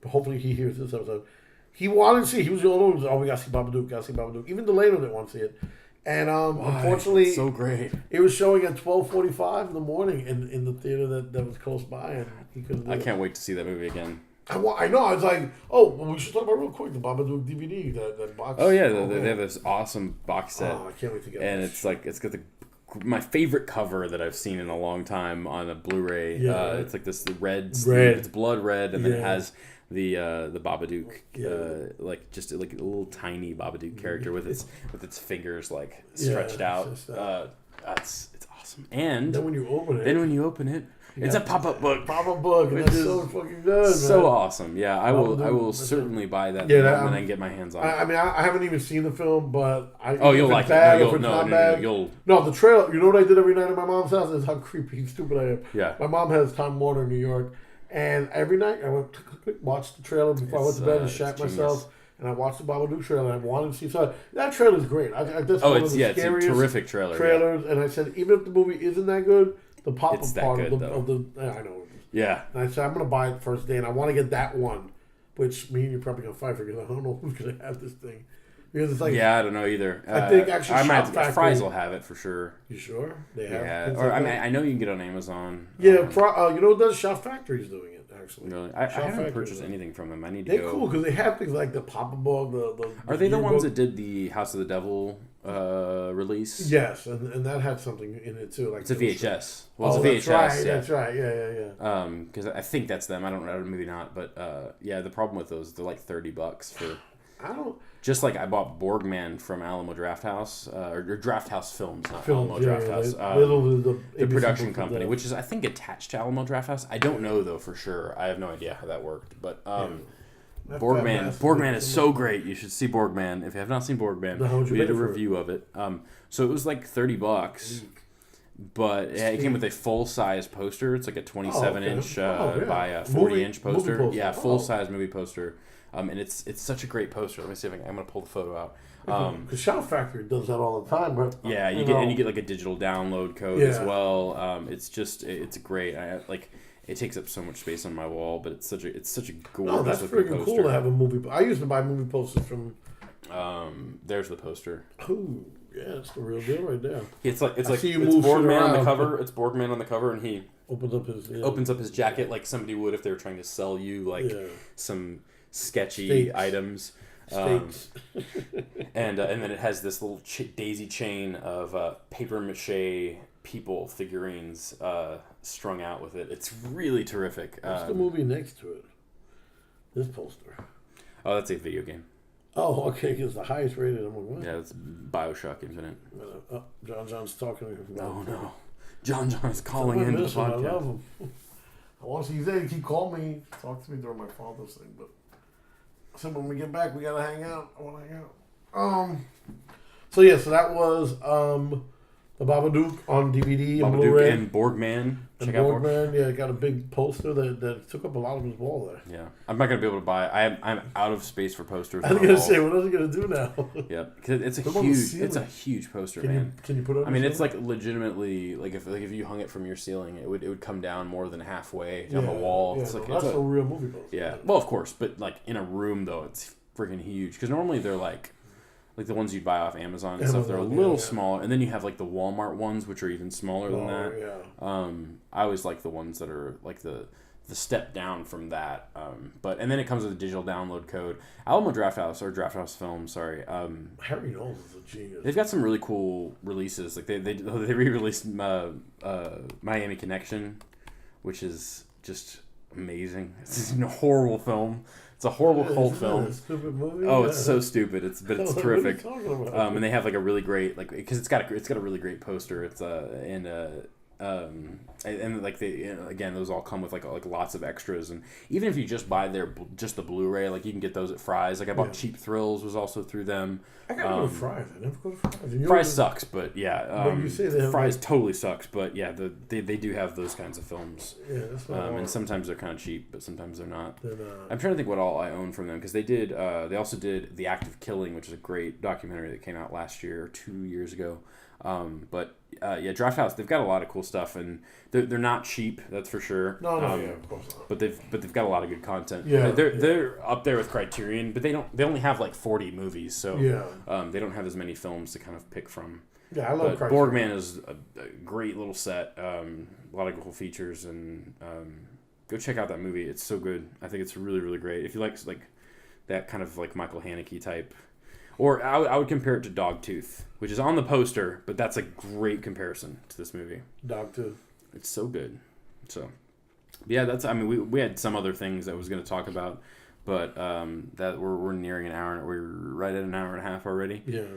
hopefully he hears this episode. He wanted to see. He was the only one. We got to see Babadook. Even Delano didn't want to see it. And unfortunately, it's so great. It was showing at 12:45 in the morning in the theater that was close by, and he couldn't. I can't wait to see that movie again. I know. I was like, we should talk about real quick the Babadook DVD, that box. Oh yeah, they have this awesome box set. Oh, I can't wait to get. And it's got my favorite cover that I've seen in a long time on a Blu-ray. Yeah. It's like this red. It's blood red, and then it has the Babadook, like just like a little tiny Babadook character with its fingers like stretched out. It's awesome. And then when you open it, it's a pop-up book. And that's so fucking good. So man. awesome. Yeah, I will certainly buy that when I get my hands on it. I mean, I haven't even seen the film, but you'll like it. No, the trailer. You know what I did every night at my mom's house? Is how creepy and stupid I am. Yeah. My mom has Time Warner in New York, and every night I went watch the trailer before I went to bed and shat myself. And I watched the Babadook trailer, and I wanted to see. So that trailer is great. That's one of the scariest it's a terrific trailer. Trailers, and I said, even if the movie isn't that good, the pop-up part of the I know. Yeah. And I said, I'm going to buy it first day, and I want to get that one, which me and you're probably going to fight for, because I don't know who's going to have this thing. Because it's like, I don't know either. I think actually Fry's will have it for sure. You sure? They have. Yeah. Or I know you can get it on Amazon. Yeah, you know what does? Shout Factory's doing it. Actually, really? I haven't purchased anything from them. I need to They're cool because they have things like the Papa Bug. Are they the ones that did the House of the Devil release? Yes, and that had something in it too. Like it's a VHS. Well, it's a VHS. That's right. Yeah. Because I think that's them. I don't know. Maybe not. But the problem with those, they're like $30 for. I don't. Just like I bought Borgman from Alamo Drafthouse, or Drafthouse Films, not Alamo Drafthouse. The production company, which is, I think, attached to Alamo Drafthouse. I don't know, though, for sure. I have no idea how that worked. But Borgman is so great. You should see Borgman. If you have not seen Borgman, we did a review of it. So it was like $30. But it came with a full-size poster. It's like a 27-inch by a 40-inch poster. Yeah, full-size movie poster. And it's such a great poster. Let me see if I'm going to pull the photo out. Because Shout Factory does that all the time. But yeah, you get like a digital download code as well. It's great. It takes up so much space on my wall, but it's such a gorgeous that's looking freaking poster. cool to have a movie. I used to buy movie posters from. There's the poster. Ooh, yeah, it's the real deal right there. It's Borgman on the cover. It's Borgman on the cover, and he opens up his jacket like somebody would if they were trying to sell you some sketchy items. Steaks. And then it has this little daisy chain of paper mache people figurines strung out with it. It's really terrific. What's the movie next to it? This poster. Oh, that's a video game. Oh, okay. It's the highest rated. I'm like, what? Yeah, it's BioShock Infinite. John's talking to me. Oh no, John's calling into the podcast. I love him. I want to see you there. He keep calling me, talk to me during my father's thing, but I said when we get back, we gotta hang out. I want to hang out. So that was the Babadook on DVD and Blu-ray. And Borgman. Check out Borgman. Yeah, got a big poster that took up a lot of his wall there. Yeah, I'm not gonna be able to buy. I'm out of space for posters. I was gonna say, what else are you gonna do now? Yeah, because it's a huge poster, man. Can you put it on? I mean, it's like legitimately like if you hung it from your ceiling, it would come down more than halfway down the wall. Yeah, it's like that's a real movie poster. Yeah, well, of course, but like in a room though, it's freaking huge. Because normally they're like the ones you buy off Amazon and stuff, they're a little smaller, and then you have like the Walmart ones, which are even smaller than that. Yeah. I always like the ones that are like the step down from that. And then it comes with a digital download code. Alamo Drafthouse Films. Sorry. Harry Knowles is a genius. They've got some really cool releases. Like they re-released Miami Connection, which is just amazing. It's a horrible film. It's a horrible cult film. A stupid movie. Oh, it's so stupid. It's terrific. What are you talking about? And they have like a really great because it's got a really great poster. It's and like again, those all come with like lots of extras, and even if you just buy just the Blu-ray, like you can get those at Fry's. Like I bought Cheap Thrills was also through them. I gotta go to Fry's. I never go to Fry's. Fry's sucks, but yeah, but you say they have Fry's totally sucks, but yeah, they do have those kinds of films. Yeah, that's not and sometimes they're kind of cheap, but sometimes they're not. They're not. I'm trying to think what all I own from them because they also did The Act of Killing, which is a great documentary that came out last year or 2 years ago. Draft House, they've got a lot of cool stuff, and they're not cheap, that's for sure. No, of course not. But they've got a lot of good content. Yeah, they're up there with Criterion, but they only have like 40 movies, so they don't have as many films to kind of pick from. Yeah, I love Criterion. Borgman is a great little set, a lot of cool features, and go check out that movie. It's so good. I think it's really, really great. If you like that kind of like Michael Haneke type. Or I would compare it to Dogtooth, which is on the poster, but that's a great comparison to this movie. Dogtooth. It's so good. So, yeah, we had some other things that I was going to talk about, but that we're nearing an hour. We're right at an hour and a half already. Yeah.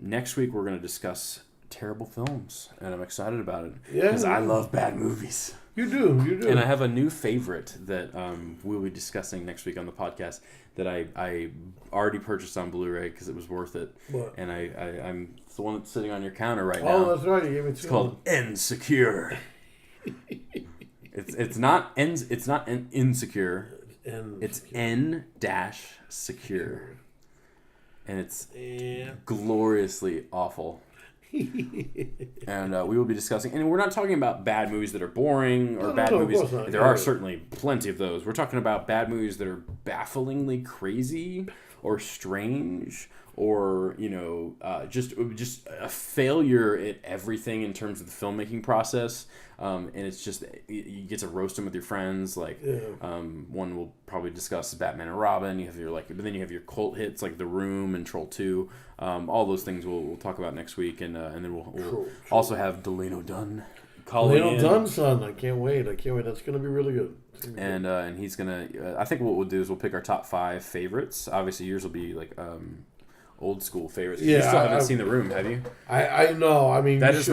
Next week we're going to discuss terrible films, and I'm excited about it because I love bad movies. You do. And I have a new favorite that we'll be discussing next week on the podcast that I already purchased on Blu-ray because it was worth it. What? And I'm it's the one that's sitting on your counter right now. Oh, that's right. You gave me two. It's called Insecure. it's not insecure. It's N-secure. And it's gloriously awful. And we will be discussing, and we're not talking about bad movies that are boring or bad movies. There are certainly plenty of those. We're talking about bad movies that are bafflingly crazy or strange, or just a failure at everything in terms of the filmmaking process. And it's just you get to roast them with your friends. One will probably discuss Batman and Robin. You have but then you have your cult hits like The Room and Troll 2. All those things we'll talk about next week, and then we'll also have Delano Dunn. Delano Dunn's son. I can't wait. That's going to be really good. And he's gonna. I think what we'll do is we'll pick our top 5 favorites. Obviously, yours will be like old school favorites. Yeah, You still haven't seen The Room, have you? I know. I mean, that is the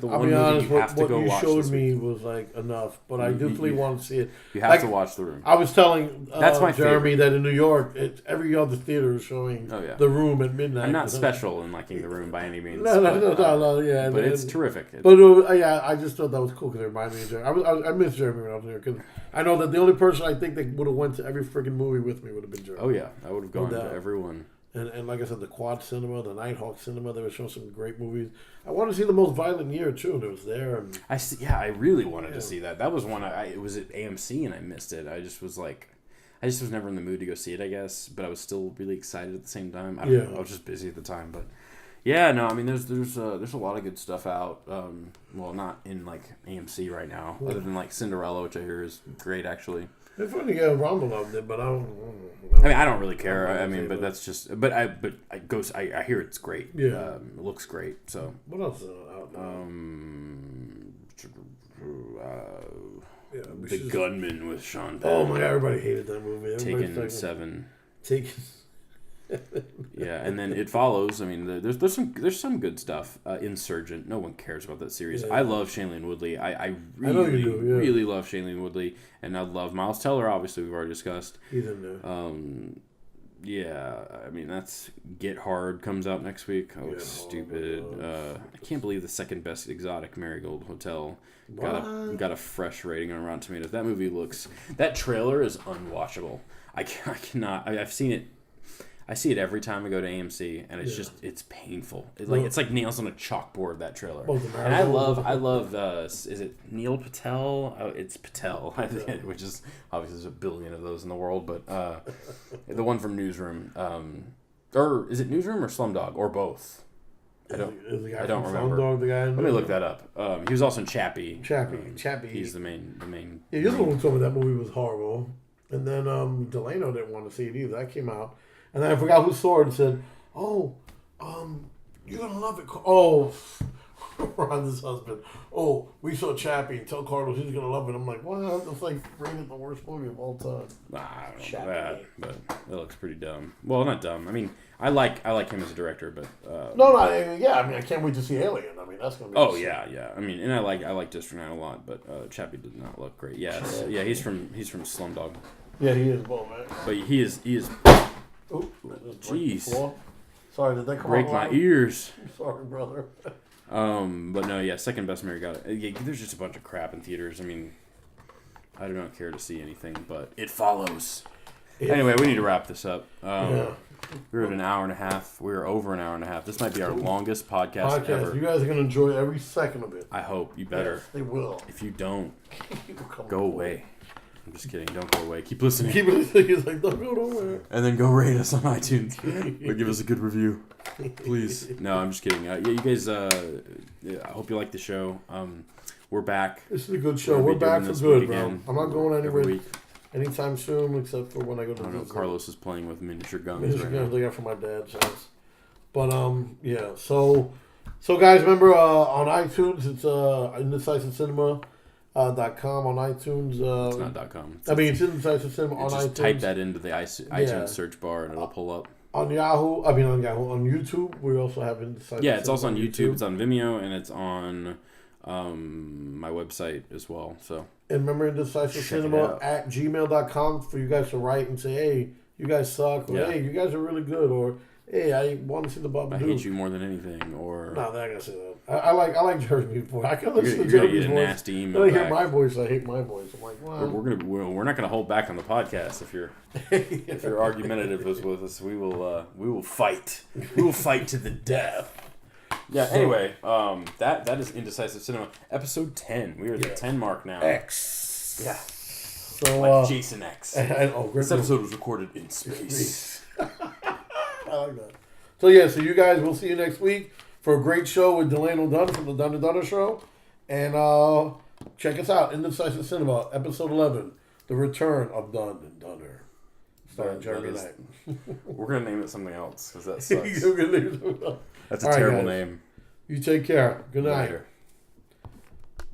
I'll one be honest, movie you have to go watch. What you showed me was like enough, but I definitely want to see it. You have to watch The Room. I was telling That's my Jeremy favorite. that in New York, every other theater is showing The Room at midnight. I'm not special in liking The Room by any means. No, yeah. But it's terrific. Yeah, I just thought that was cool because it reminded me of Jeremy. I miss Jeremy when I was there because I know that the only person I think that would have went to every freaking movie with me would have been Jeremy. Oh yeah, I would have gone to every one. And like I said, the Quad Cinema, the Nighthawk Cinema, they were showing some great movies. I wanted to see The Most Violent Year too, and it was there. And I really wanted to see that. That was one it was at AMC and I missed it. I just was never in the mood to go see it, I guess, but I was still really excited at the same time. I don't know, I was just busy at the time, but yeah, no, I mean, there's a lot of good stuff out. Well, not in like AMC right now, other than like Cinderella, which I hear is great actually. It's funny, yeah, Rhonda loved it, but I don't really care. But that's just. But I hear it's great. Yeah, it looks great. So what else out now? The Gunman with Sean Penn. Oh my God, everybody hated that movie. Taken 7. Yeah, and then it follows. I mean, there's some good stuff. Insurgent. No one cares about that series. Yeah. I love Shailene Woodley. I really, I know you do, yeah. really love Shailene Woodley, and I love Miles Teller. Obviously, we've already discussed. He's in there. Yeah, I mean that's Get Hard comes out next week. Oh, it's stupid. I can't believe the second best exotic Marigold Hotel got a fresh rating on Rotten Tomatoes. That movie that trailer is unwatchable. I cannot. I've seen it. I see it every time I go to AMC, and it's it's painful. It's like nails on a chalkboard, that trailer. And I love. Is it Neil Patel? Oh, it's Patel, which is obviously there's a billion of those in the world, but the one from Newsroom, or is it Newsroom or Slumdog or both? I don't remember. Slumdog, the guy Let me look that up. He was also in Chappie. Chappie. He's the main. Yeah, you're the one who told me that movie was horrible, and then Delano didn't want to see it either. That came out. And then I forgot who saw it and said, "Oh, you're gonna love it." Oh, Rhonda's husband. Oh, we saw Chappie and tell Carlos he's gonna love it. I'm like, wow, that's like rated the worst movie of all time. I don't know that, but it looks pretty dumb. Well, not dumb. I mean, I like him as a director, but I mean, I can't wait to see Alien. I mean, that's gonna be. Oh yeah. I mean, and I like District 9 a lot, but Chappie did not look great. Yes, yeah, he's from Slumdog. Yeah, he is well, man. But he is. Oh, jeez. Sorry, did that come break my ears? Sorry, brother. But no, yeah, second best Mary got it. Yeah, there's just a bunch of crap in theaters. I mean, I do not care to see anything, but it follows. Anyway, we need to wrap this up. We're at an hour and a half. We're over an hour and a half. This might be our longest podcast ever. You guys are gonna enjoy every second of it. I hope. You better. Yes, they will. If you don't, go away. I'm just kidding. Don't go away. Keep listening. He's like, don't go nowhere. And then go rate us on iTunes. Or give us a good review. Please. No, I'm just kidding. You guys, I hope you like the show. We're back. This is a good show. We're back for good, bro. I'm not going anywhere anytime soon, except for when I go to Disney. Carlos is playing with miniature guns right now. They got from my dad's house. But, yeah. So guys, remember, on iTunes, it's Indecisive Cinema. .com on iTunes. It's not .com. It's Indecisive Cinema on iTunes. Just type that into the iTunes search bar and it'll pull up. On YouTube, we also have Indecisive. Yeah, it's also on YouTube. It's on Vimeo, and it's on my website as well. So. And remember Indecisive Cinema at gmail.com for you guys to write and say, hey, you guys suck, or hey, you guys are really good, or hey, I want to see the Babadook. I hate you more than anything, or no, I gotta say that. I like Jeremy's voice. I can listen to Jeremy's voice. Nasty email. I hear my voice. I hate my voice. I'm like, wow. We're not gonna hold back on the podcast if you're if you're argumentative with us. We will fight. We will fight to the death. Yeah. Anyway, that is Indecisive Cinema, episode 10. We are at the 10 mark now. X. Yeah. So like Jason X. This episode was recorded in space. I like that. So so you guys, we'll see you next week for a great show with Delano Dunn from the Dunn and Dunner Show. And check us out, Indecisive Cinema, episode 11, The Return of Dunn and Dunner. Starring Jeremy Knight. We're going to name it something else, because that sucks. That's a terrible name. You take care. Good night. Later.